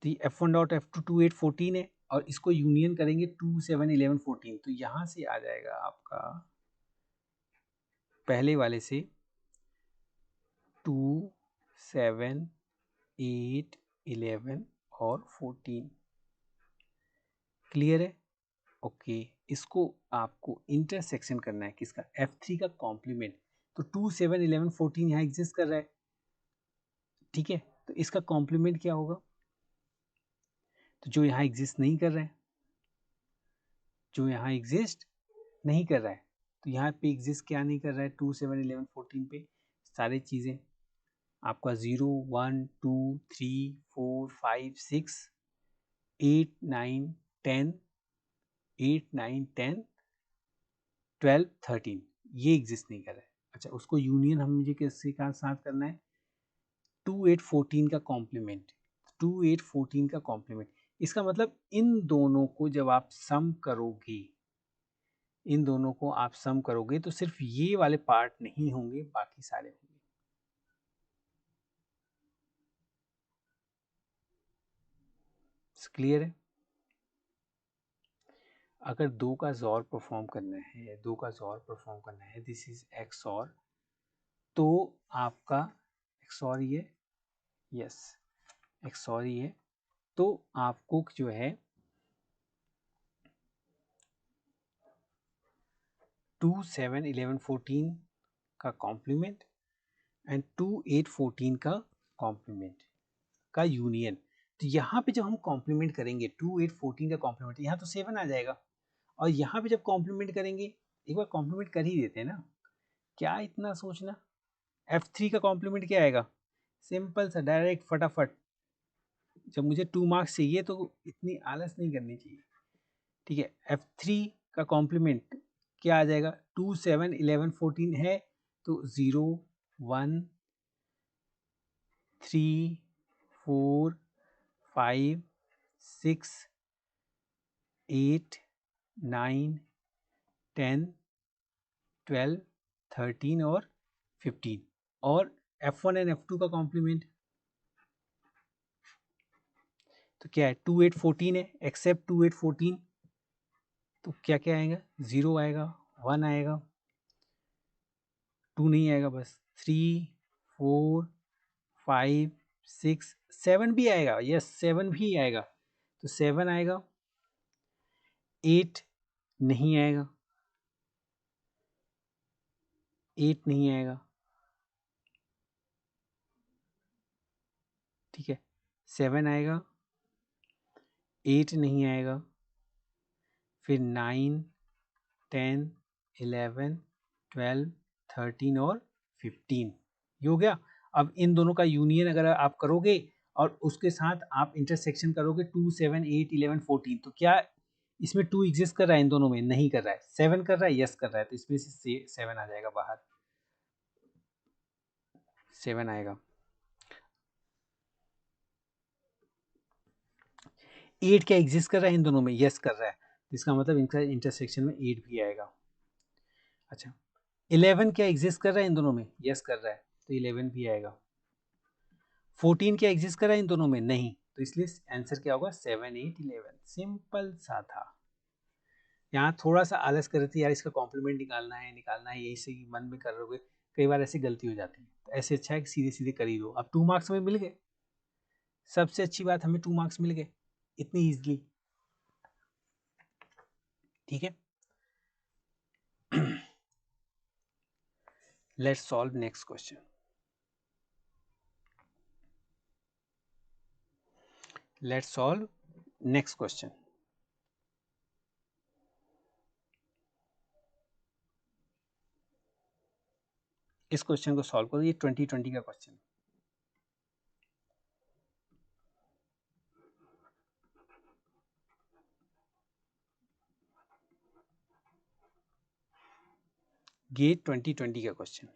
तो F1 डॉट F2 2 8 14 है, और इसको यूनियन करेंगे 2 7 11 14, तो यहाँ से आ जाएगा आपका पहले वाले से 2 7 8 11 और 14, क्लियर है, ओके। इसको आपको इंटरसेक्शन करना है किसका, F3 का कॉम्प्लीमेंट, तो 2 7 11 14 यहाँ एग्जिस्ट कर रहा है, ठीक है, तो इसका कॉम्प्लीमेंट क्या होगा? तो जो यहाँ एग्जिस्ट नहीं कर रहा है, जो यहाँ एग्जिस्ट नहीं कर रहा है, तो यहाँ पे एग्जिस्ट क्या नहीं कर रहा है? 2 7 11 14 पे सारी चीज़ें आपका 0 1 2 3 4 5 6 8 9 10 8 9 10 12 13 ये एग्जिस्ट नहीं कर रहा है। अच्छा, उसको यूनियन हम मुझे किसके साथ करना है? 2 8 14 का कॉम्प्लीमेंट, 2 8 14 का कॉम्प्लीमेंट। इसका मतलब इन दोनों को जब आप सम करोगे, इन दोनों को आप सम करोगे तो सिर्फ ये वाले पार्ट नहीं होंगे, बाकी सारे होंगे। क्लियर है? अगर दो का जोर परफॉर्म करना है, दो का जोर परफॉर्म करना है, दिस इज एक्स और, तो आपका एक्स और ये, यस एक्स और ये, तो आपको जो है 2 7 11 14 का कॉम्प्लीमेंट एंड 2 8 14 का कॉम्प्लीमेंट का यूनियन। तो यहाँ पे जब हम कॉम्प्लीमेंट करेंगे 2 8 14 का कॉम्प्लीमेंट, यहाँ तो 7 आ जाएगा, और यहाँ पे जब कॉम्प्लीमेंट करेंगे, एक बार कॉम्प्लीमेंट कर ही देते हैं ना, क्या इतना सोचना। F3 का कॉम्प्लीमेंट क्या आएगा? सिंपल सा, डायरेक्ट फटाफट। जब मुझे 2 मार्क्स चाहिए तो इतनी आलस नहीं करनी चाहिए। ठीक है, F3 का कॉम्प्लीमेंट क्या आ जाएगा? 2 7 11 14 है, तो 0 1 3 4 5 6 8 9 10 12 13 और 15। और F1 एंड F2 का कॉम्प्लीमेंट तो क्या है? 2 8 14 है, एक्सेप्ट 2 8 14, तो क्या क्या आएगा? 0 आएगा, 1 आएगा, 2 नहीं आएगा, बस 3 4 5 6 7 भी आएगा, यस 7 भी आएगा, तो 7 आएगा, 8 नहीं आएगा, 8 नहीं आएगा, ठीक है, 7 आएगा, 8 नहीं आएगा, फिर 9 10 11 12 13 और 15, ये हो गया। अब इन दोनों का यूनियन अगर आप करोगे और उसके साथ आप इंटरसेक्शन करोगे 2 7 8 11 14, तो क्या इसमें 2 एग्जिस्ट कर रहा है? इन दोनों में नहीं कर रहा है। 7 कर रहा है? यस कर रहा है, तो इसमें से 7 आ जाएगा बाहर, 7 आएगा। 8 क्या एग्जिस्ट कर रहा है इन दोनों में? यस कर रहा है, इसका मतलब इनका इंटरसेक्शन में 8 भी आएगा। अच्छा, 11 क्या एग्जिस्ट कर रहा है इन दोनों में? यस कर रहा है, तो 11 भी आएगा। 14 क्या एग्जिस्ट कर रहा है इन दोनों में? नहीं, तो इसलिए आंसर क्या होगा? 7 8 11। सिंपल सा था। यहाँ थोड़ा सा आलस कर रही थी यार, इसका कॉम्प्लीमेंट निकालना है, यही से मन में कर रहे, कई बार ऐसी गलती हो जाती है, तो ऐसे अच्छा है कि सीधे सीधे कर ही दो। अब 2 मार्क्स हमें मिल गए, सबसे अच्छी बात, हमें 2 मार्क्स मिल गए इतनी इजली। ठीक है, let's solve next question. Let's solve next question. इस क्वेश्चन को सॉल्व करो, ये 2020 का क्वेश्चन। ये 2020 का question.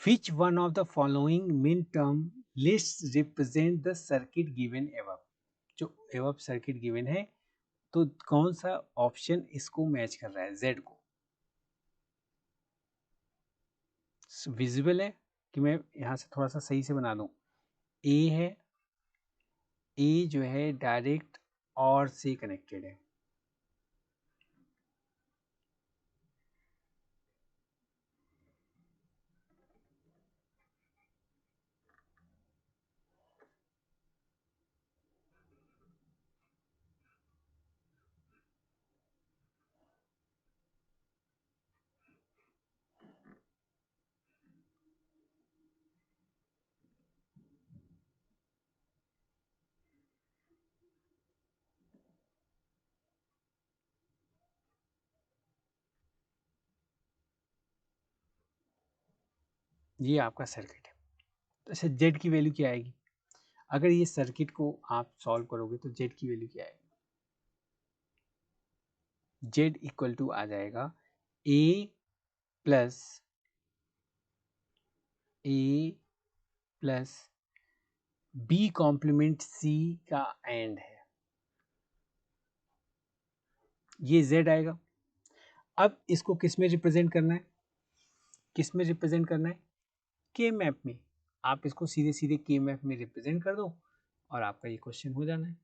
Which one of the following min-term lists represent the circuit given above? जो above circuit given है, तो कौन सा ऑप्शन इसको मैच कर रहा है? Z को। विजिबल है कि मैं यहाँ से थोड़ा सा सही से बना दूं? A है, A जो है डायरेक्ट और से कनेक्टेड है, ये आपका सर्किट है। तो अच्छा जेड की वैल्यू क्या आएगी? अगर ये सर्किट को आप सॉल्व करोगे तो जेड की वैल्यू क्या आएगी? जेड इक्वल टू आ जाएगा ए प्लस बी कॉम्प्लीमेंट सी का एंड है, ये जेड आएगा। अब इसको किस में रिप्रेजेंट करना है? किस में रिप्रेजेंट करना है? के मैप में। आप इसको सीधे सीधे के मैप में रिप्रेजेंट कर दो और आपका ये क्वेश्चन हो जाना है।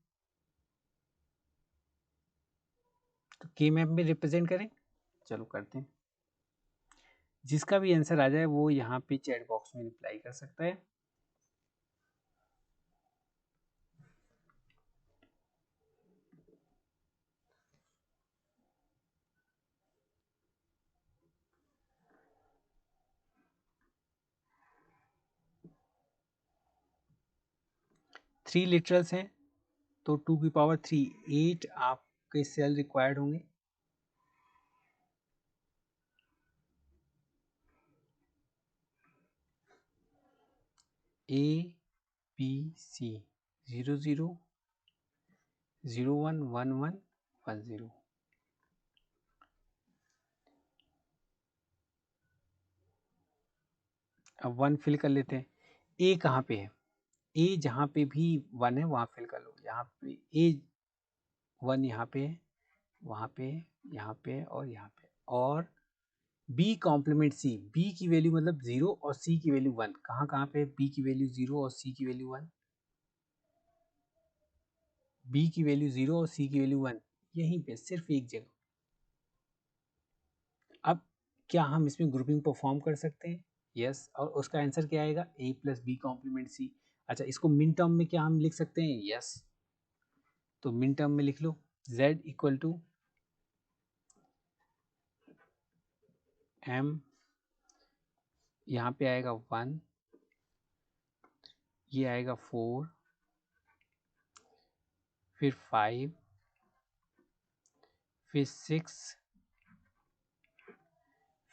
तो के मैप में रिप्रेजेंट करें, चलो करते हैं। जिसका भी आंसर आ जाए वो यहाँ पे चैट बॉक्स में रिप्लाई कर सकता है। थ्री लिटरल्स हैं तो 2 की पावर 3 8 आपके सेल रिक्वायर्ड होंगे। A B C 0 0 0 1 1 1 1 0। अब 1 फिल कर लेते हैं। ए कहाँ पे है? ए जहाँ पे भी 1 है वहाँ फिल कर लो। यहाँ पे ए 1 यहाँ पे है, वहाँ पे, यहाँ पे और यहाँ पे। और बी कॉम्प्लीमेंट सी, बी की वैल्यू मतलब 0 और सी की वैल्यू 1। कहाँ कहाँ पे? बी की वैल्यू 0 और सी की वैल्यू 1। बी की वैल्यू 0 और सी की वैल्यू 1, यहीं पे सिर्फ एक जगह। अब क्या हम इसमें ग्रुपिंग परफॉर्म कर सकते हैं? यस। और उसका आंसर क्या आएगा? ए प्लस बी कॉम्प्लीमेंट सी। अच्छा, इसको मिन टर्म में क्या हम लिख सकते हैं? यस। तो मिन टर्म में लिख लो z इक्वल टू m, यहाँ पे आएगा 1, ये आएगा 4, फिर 5, फिर 6,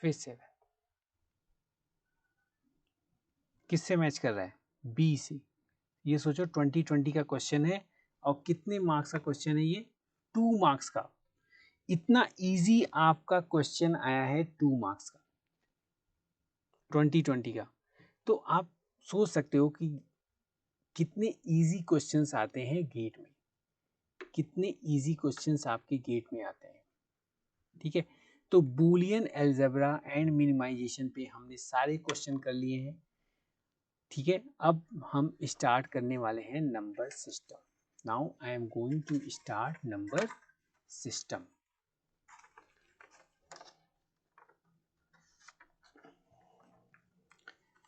फिर 7। किससे मैच कर रहा है? बी से। ये सोचो 2020 का क्वेश्चन है और कितने मार्क्स का क्वेश्चन है ये? 2 मार्क्स का। इतना इजी आपका क्वेश्चन आया है 2 मार्क्स का 2020 का। तो आप सोच सकते हो कि कितने इजी क्वेश्चंस आते हैं गेट में, कितने इजी क्वेश्चंस आपके गेट में आते हैं। ठीक है, तो बूलियन अलजेब्रा एंड मिनिमाइजेशन पे हमने सारे क्वेश्चन कर लिए हैं। ठीक है, अब हम स्टार्ट करने वाले हैं number system. Now I am going to start number system.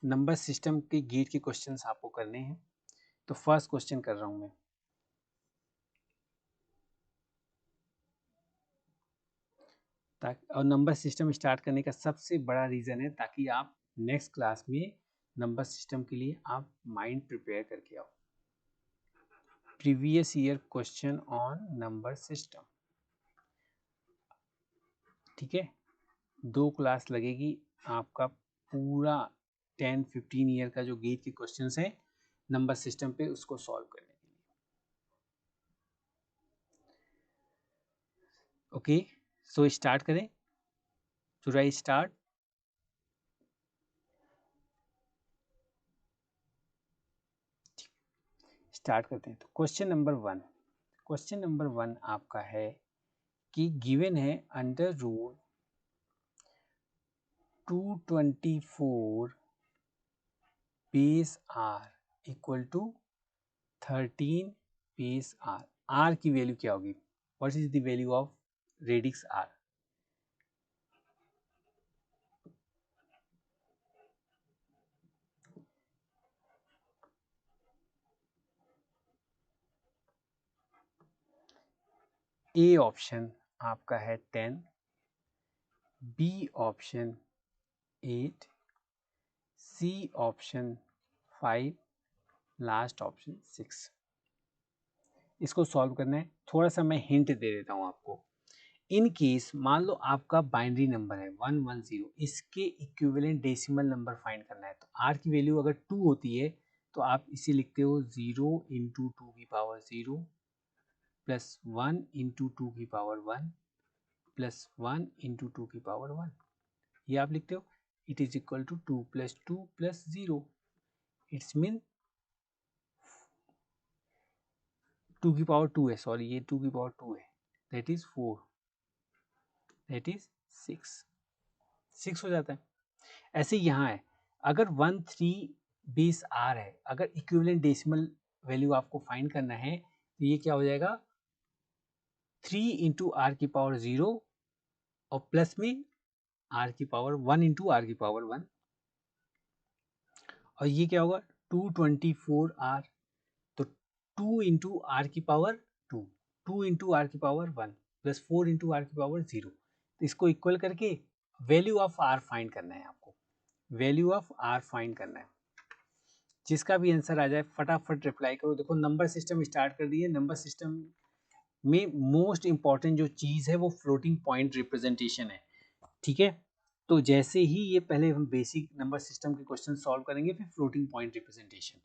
Number system के गेट के क्वेश्चंस आपको करने हैं। तो फर्स्ट क्वेश्चन कर रहा हूं मैं। और नंबर सिस्टम स्टार्ट करने का सबसे बड़ा रीज़न है ताकि आप नेक्स्ट क्लास में नंबर सिस्टम के लिए आप माइंड प्रिपेयर करके आओ। Previous year question on number system. ठीक है, 2 क्लास लगेगी आपका पूरा 10-15 ईयर का जो गेट के क्वेश्चंस हैं नंबर सिस्टम पे उसको सॉल्व करने के लिए। ओके, सो स्टार्ट करें। Should I start? स्टार्ट करते हैं। तो क्वेश्चन नंबर 1, क्वेश्चन नंबर 1 आपका है कि गिवन है under root 224 base R equal to 13 base R. R की वैल्यू क्या होगी? What is the value of radix R? A option आपका है 10, B option 8, C option 5, last option 6। इसको सॉल्व करना है। थोड़ा सा मैं हिंट दे देता हूं आपको। इन केस मान लो आपका बाइनरी नंबर है 110, इसके इक्विवेलेंट डेसिमल नंबर फाइंड करना है। तो r की वैल्यू अगर 2 होती है तो आप इसे लिखते हो 0 इंटू 2 की पावर 0 प्लस 1 इंटू 2 की पावर 1 प्लस 1 इंटू 2 की पावर 1, ये आप लिखते हो। It is equal to 2 plus 2 plus 0, it's mean 2 की पावर 2 है, सॉरी ये 2 की पावर 2 है, दैट इज 4, दैट इज 6 हो जाता है। ऐसे यहाँ है, अगर 13 बेस आर है, अगर इक्विवेलेंट डेसिमल वैल्यू आपको फाइंड करना है तो ये क्या हो जाएगा 3 इंटू आर की पावर 0 और प्लस में आर की पावर 1 इंटू आर की पावर 1, और ये क्या होगा 224 आर, तो 2 इंटू आर की पावर 2, 2 इंटू आर की पावर 1 प्लस 4 इंटू आर की पावर 0, तो इसको इक्वल करके वैल्यू ऑफ आर फाइंड करना है आपको, वैल्यू ऑफ आर फाइंड करना है। जिसका भी आंसर आ जाए फटाफट रिप्लाई करो। देखो नंबर सिस्टम स्टार्ट कर दिए। नंबर सिस्टम में मोस्ट इंपॉर्टेंट जो चीज़ है वो फ्लोटिंग पॉइंट रिप्रेजेंटेशन है, ठीक है। तो जैसे ही ये पहले हम बेसिक नंबर सिस्टम के क्वेश्चन सॉल्व करेंगे, फिर floating point representation.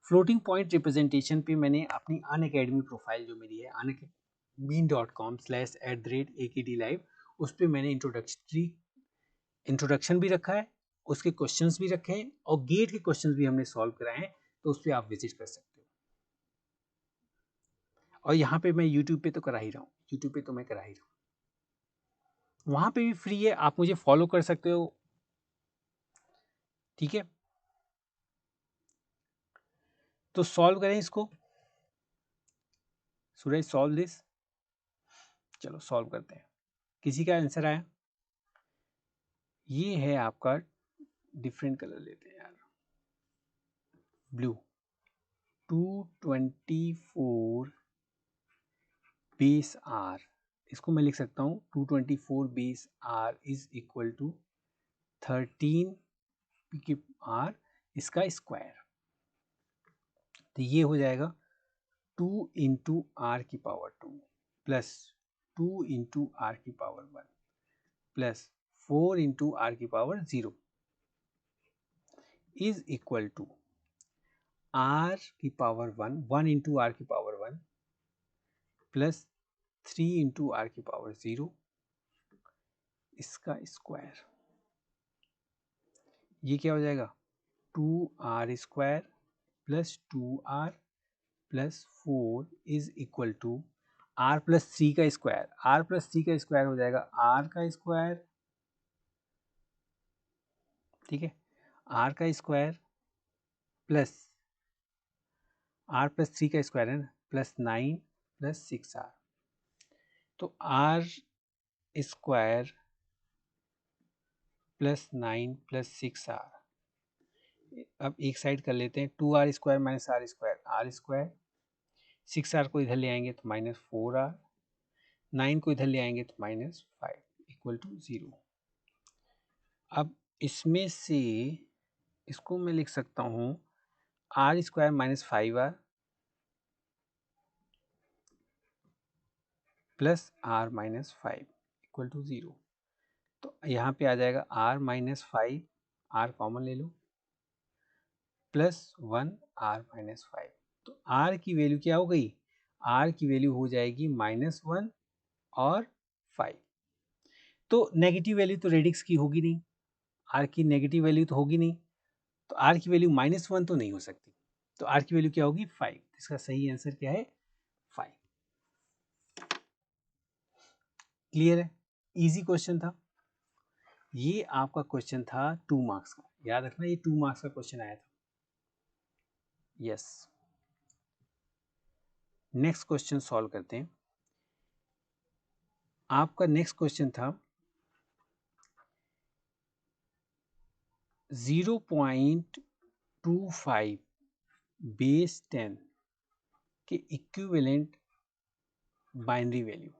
Floating point representation पे मैंने अपनी अनअकैडमी प्रोफाइल जो मेरी है unacademy.com/@akdlive, उस पर मैंने इंट्रोडक्शन भी रखा है, उसके क्वेश्चंस भी रखे हैं और गेट के क्वेश्चंस भी हमने सॉल्व कराए हैं, तो उस पर आप विजिट कर सकते हो। और यहाँ पे मैं यूट्यूब पे तो करा ही रहा हूँ, यूट्यूब पे तो मैं करा ही रहा हूँ, वहाँ पे भी फ्री है, आप मुझे फॉलो कर सकते हो, ठीक है। तो सॉल्व करें इसको, सूरज सॉल्व दिस, चलो सॉल्व करते हैं। किसी का आंसर आया? ये है आपका, डिफरेंट कलर लेते हैं यार, ब्लू। 224 बेस आर, इसको मैं लिख सकता हूँ 224 base R is equal to 13 की आर, इसका स्क्वायर, तो ये हो जाएगा 2 इंटू आर की पावर 2 प्लस 2 इंटू आर की पावर 1 प्लस 4 इंटू आर की power 0 is equal to R की पावर 1, 1 इंटू आर की पावर 1 प्लस 3 इंटू आर की पावर 0, इसका स्क्वायर, ये क्या हो जाएगा 2r square plus 2r plus 4 is equal to r plus 3 का स्क्वायर, r प्लस 3 का स्क्वायर हो जाएगा r का स्क्वायर, ठीक है, r का स्क्वायर प्लस r प्लस 3 का स्क्वायर है ना, प्लस 9 प्लस 6r, तो r square plus 9 plus 6r, अब एक साइड कर लेते हैं, 2r square minus R square, R square, 6r को इधर ले आएंगे तो माइनस 4r, 9 को इधर ले आएंगे तो माइनस 5 इक्वल टू 0। अब इसमें से इसको मैं लिख सकता हूँ R square minus 5r plus R minus 5 equal to 0। तो यहाँ पे आ जाएगा आर माइनस 5, आर कॉमन ले लो, प्लस 1 आर माइनस 5, तो आर की वैल्यू क्या हो गई, आर की वैल्यू हो जाएगी -1 और 5। तो नेगेटिव वैल्यू तो रेडिक्स की होगी नहीं, आर की नेगेटिव वैल्यू तो होगी नहीं, तो आर की वैल्यू -1 तो नहीं हो सकती, तो आर की वैल्यू क्या होगी 5, इसका सही आंसर क्या है 5। क्लियर है, इजी क्वेश्चन था ये, आपका क्वेश्चन था 2 मार्क्स का, याद रखना ये 2 मार्क्स का क्वेश्चन आया था। यस, नेक्स्ट क्वेश्चन सॉल्व करते हैं। आपका नेक्स्ट क्वेश्चन था 0.25 बेस 10 के equivalent binary value.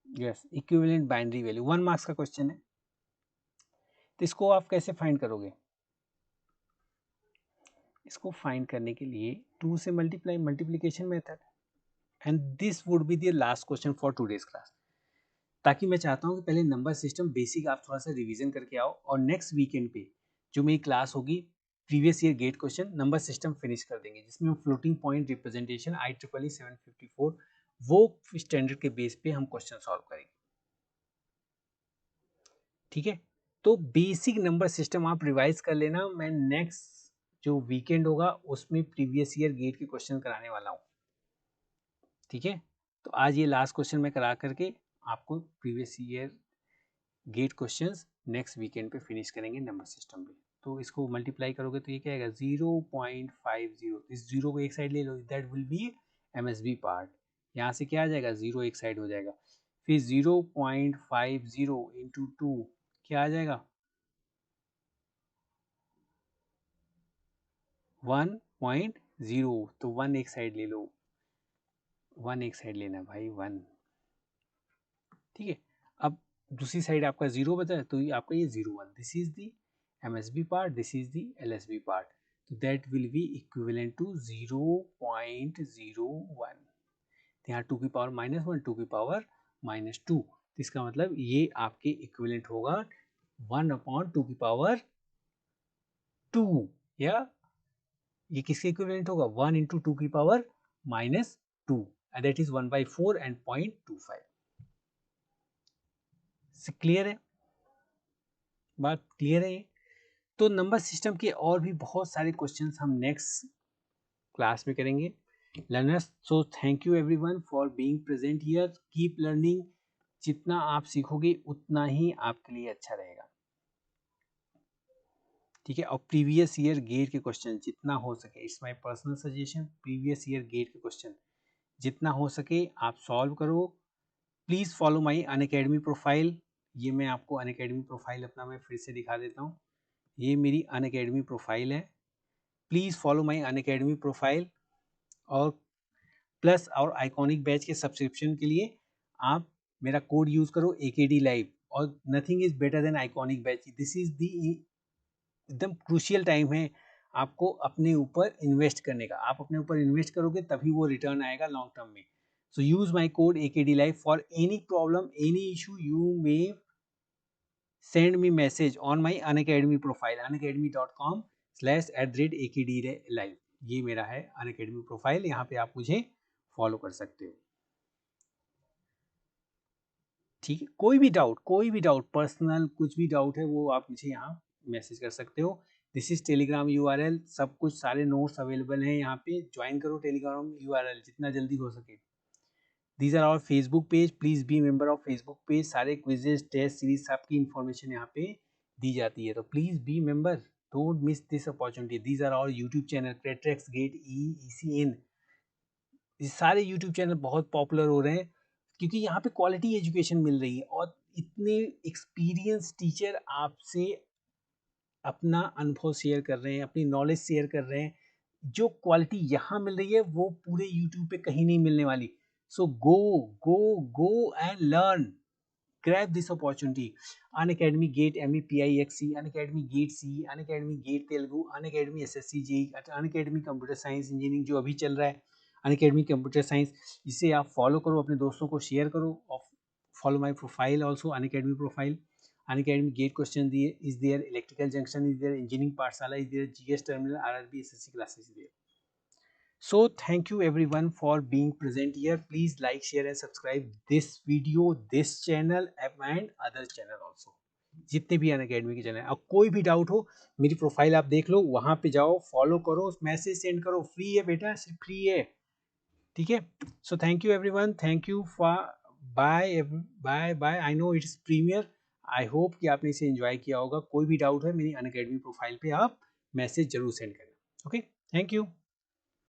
Yes, equivalent binary value 1 marks का क्वेश्चन है। तो इसको आप कैसे फाइंड करोगे, इसको फाइंड करने के लिए 2 से multiply, multiplication method, and this would be the last question for today's class. ताकि मैं चाहता हूँ कि पहले नंबर सिस्टम बेसिक आप थोड़ा सा रिवीजन करके आओ और नेक्स्ट वीकेंड पे जो मेरी क्लास होगी previous year GATE question number system finish कर देंगे, जिसमें हम फ्लोटिंग पॉइंट रिप्रेजेंटेशन IEEE 754 वो स्टैंडर्ड के बेस पे हम क्वेश्चन सॉल्व करेंगे। ठीक है, तो बेसिक नंबर सिस्टम आप रिवाइज कर लेना। मैं नेक्स्ट जो वीकेंड होगा उसमें प्रीवियस ईयर गेट के क्वेश्चन कराने वाला हूँ। ठीक है, तो आज ये लास्ट क्वेश्चन मैं करा करके आपको previous year gate questions next weekend पे फिनिश करेंगे नंबर सिस्टम पे। तो इसको मल्टीप्लाई करोगे तो ये क्या आएगा 0.50, इस जीरो को एक साइड ले लो, that will be MSB part. यहाँ से क्या आ जाएगा, जीरो एक साइड हो जाएगा, फिर 0.50 इंटू 2 क्या आ जाएगा 1.0, तो 1 एक साइड ले लो, 1 एक साइड लेना भाई 1। ठीक है, अब दूसरी साइड आपका जीरो बचा है तो ये आपका ये 0.1, this is the MSB part, this is the LSB part, तो that will be equivalent to 0.01। यहाँ 2 की पावर -1, 2 की पावर -2, तो इसका मतलब ये आपके इक्विवेलेंट होगा 1/2 की पावर 2, या ये किसके इक्विवेलेंट होगा 1 इंटू 2 की power -2, and that is 1/4 and 0.25। Clear है, बात क्लियर है। तो नंबर सिस्टम के और भी बहुत सारे क्वेश्चंस हम नेक्स्ट क्लास में करेंगे learners. So thank you everyone for being present here, keep learning, जितना आप सीखोगे उतना ही आपके लिए अच्छा रहेगा। ठीक है, और प्रीवियस ईयर गेट के क्वेश्चन जितना हो सके, it's my personal suggestion, previous year GATE के क्वेश्चन जितना हो सके आप सॉल्व करो। Please follow my Unacademy profile. ये मैं आपको अनअकैडमी प्रोफाइल अपना मैं फिर से दिखा देता हूँ, ये मेरी अनअकैडमी प्रोफाइल है। Please follow my Unacademy profile, और प्लस और आइकॉनिक बैच के सब्सक्रिप्शन के लिए आप मेरा कोड यूज़ करो AKD लाइव, और nothing is better than iconic batch. This is दी एकदम क्रूशियल टाइम है आपको अपने ऊपर इन्वेस्ट करने का। आप अपने ऊपर इन्वेस्ट करोगे तभी वो रिटर्न आएगा लॉन्ग टर्म में। So use my code AKD live for any problem, any issue you may send me message on my unacademy profile unacademy.com/@akdlive। ये मेरा है अनअकैडमी प्रोफाइल, यहाँ पे आप मुझे फॉलो कर सकते हो। ठीक है, कोई भी डाउट पर्सनल कुछ भी डाउट है वो आप मुझे यहाँ मैसेज कर सकते हो। दिस इज टेलीग्राम URL, सब कुछ सारे नोट्स अवेलेबल हैं यहाँ पे, ज्वाइन करो टेलीग्राम URL जितना जल्दी हो सके। These are our Facebook page, please be member of Facebook page. सारे क्विजेज टेस्ट सीरीज सबकी इन्फॉर्मेशन यहाँ पे दी जाती है, तो please be member, don't miss this opportunity. These are our YouTube channel Cretrix gate ECN, ये सारे यूट्यूब चैनल बहुत पॉपुलर हो रहे हैं क्योंकि यहाँ पे क्वालिटी एजुकेशन मिल रही है और इतने एक्सपीरियंस टीचर आपसे अपना अनुभव शेयर कर रहे हैं, अपनी नॉलेज शेयर कर रहे हैं। जो क्वालिटी यहाँ मिल रही है वो पूरे यूट्यूब पे कहीं नहीं मिलने वाली। So go go go and learn, grab this opportunity। Unacademy Gate MEPIXC, Unacademy Gate C, Unacademy Gate Telugu, Unacademy SSC JEE, Unacademy Computer Science Engineering जो अभी चल रहा है, Unacademy Computer Science, इसे आप फॉलो करो, अपने दोस्तों को शेयर करो, और follow my profile also Unacademy profile. Unacademy Gate question is there, electrical junction is there, engineering पाठशाला is there, GS terminal, RRB SSC classes is there। So thank you everyone for being present here. Please like, share and subscribe this video, this channel and other channel also, जितने भी Unacademy के channel. अब कोई भी doubt हो मेरी profile आप देख लो, वहां पे जाओ, फॉलो करो, मैसेज सेंड करो, फ्री है बेटा, सिर्फ फ्री है। ठीक है, so thank you everyone, thank you for bye bye bye. I know it's premier, I hope कि आपने इसे एंजॉय किया होगा। कोई भी डाउट है मेरी अनअकैडमी प्रोफाइल पे आप मैसेज जरूर सेंड करें। Okay, thank you.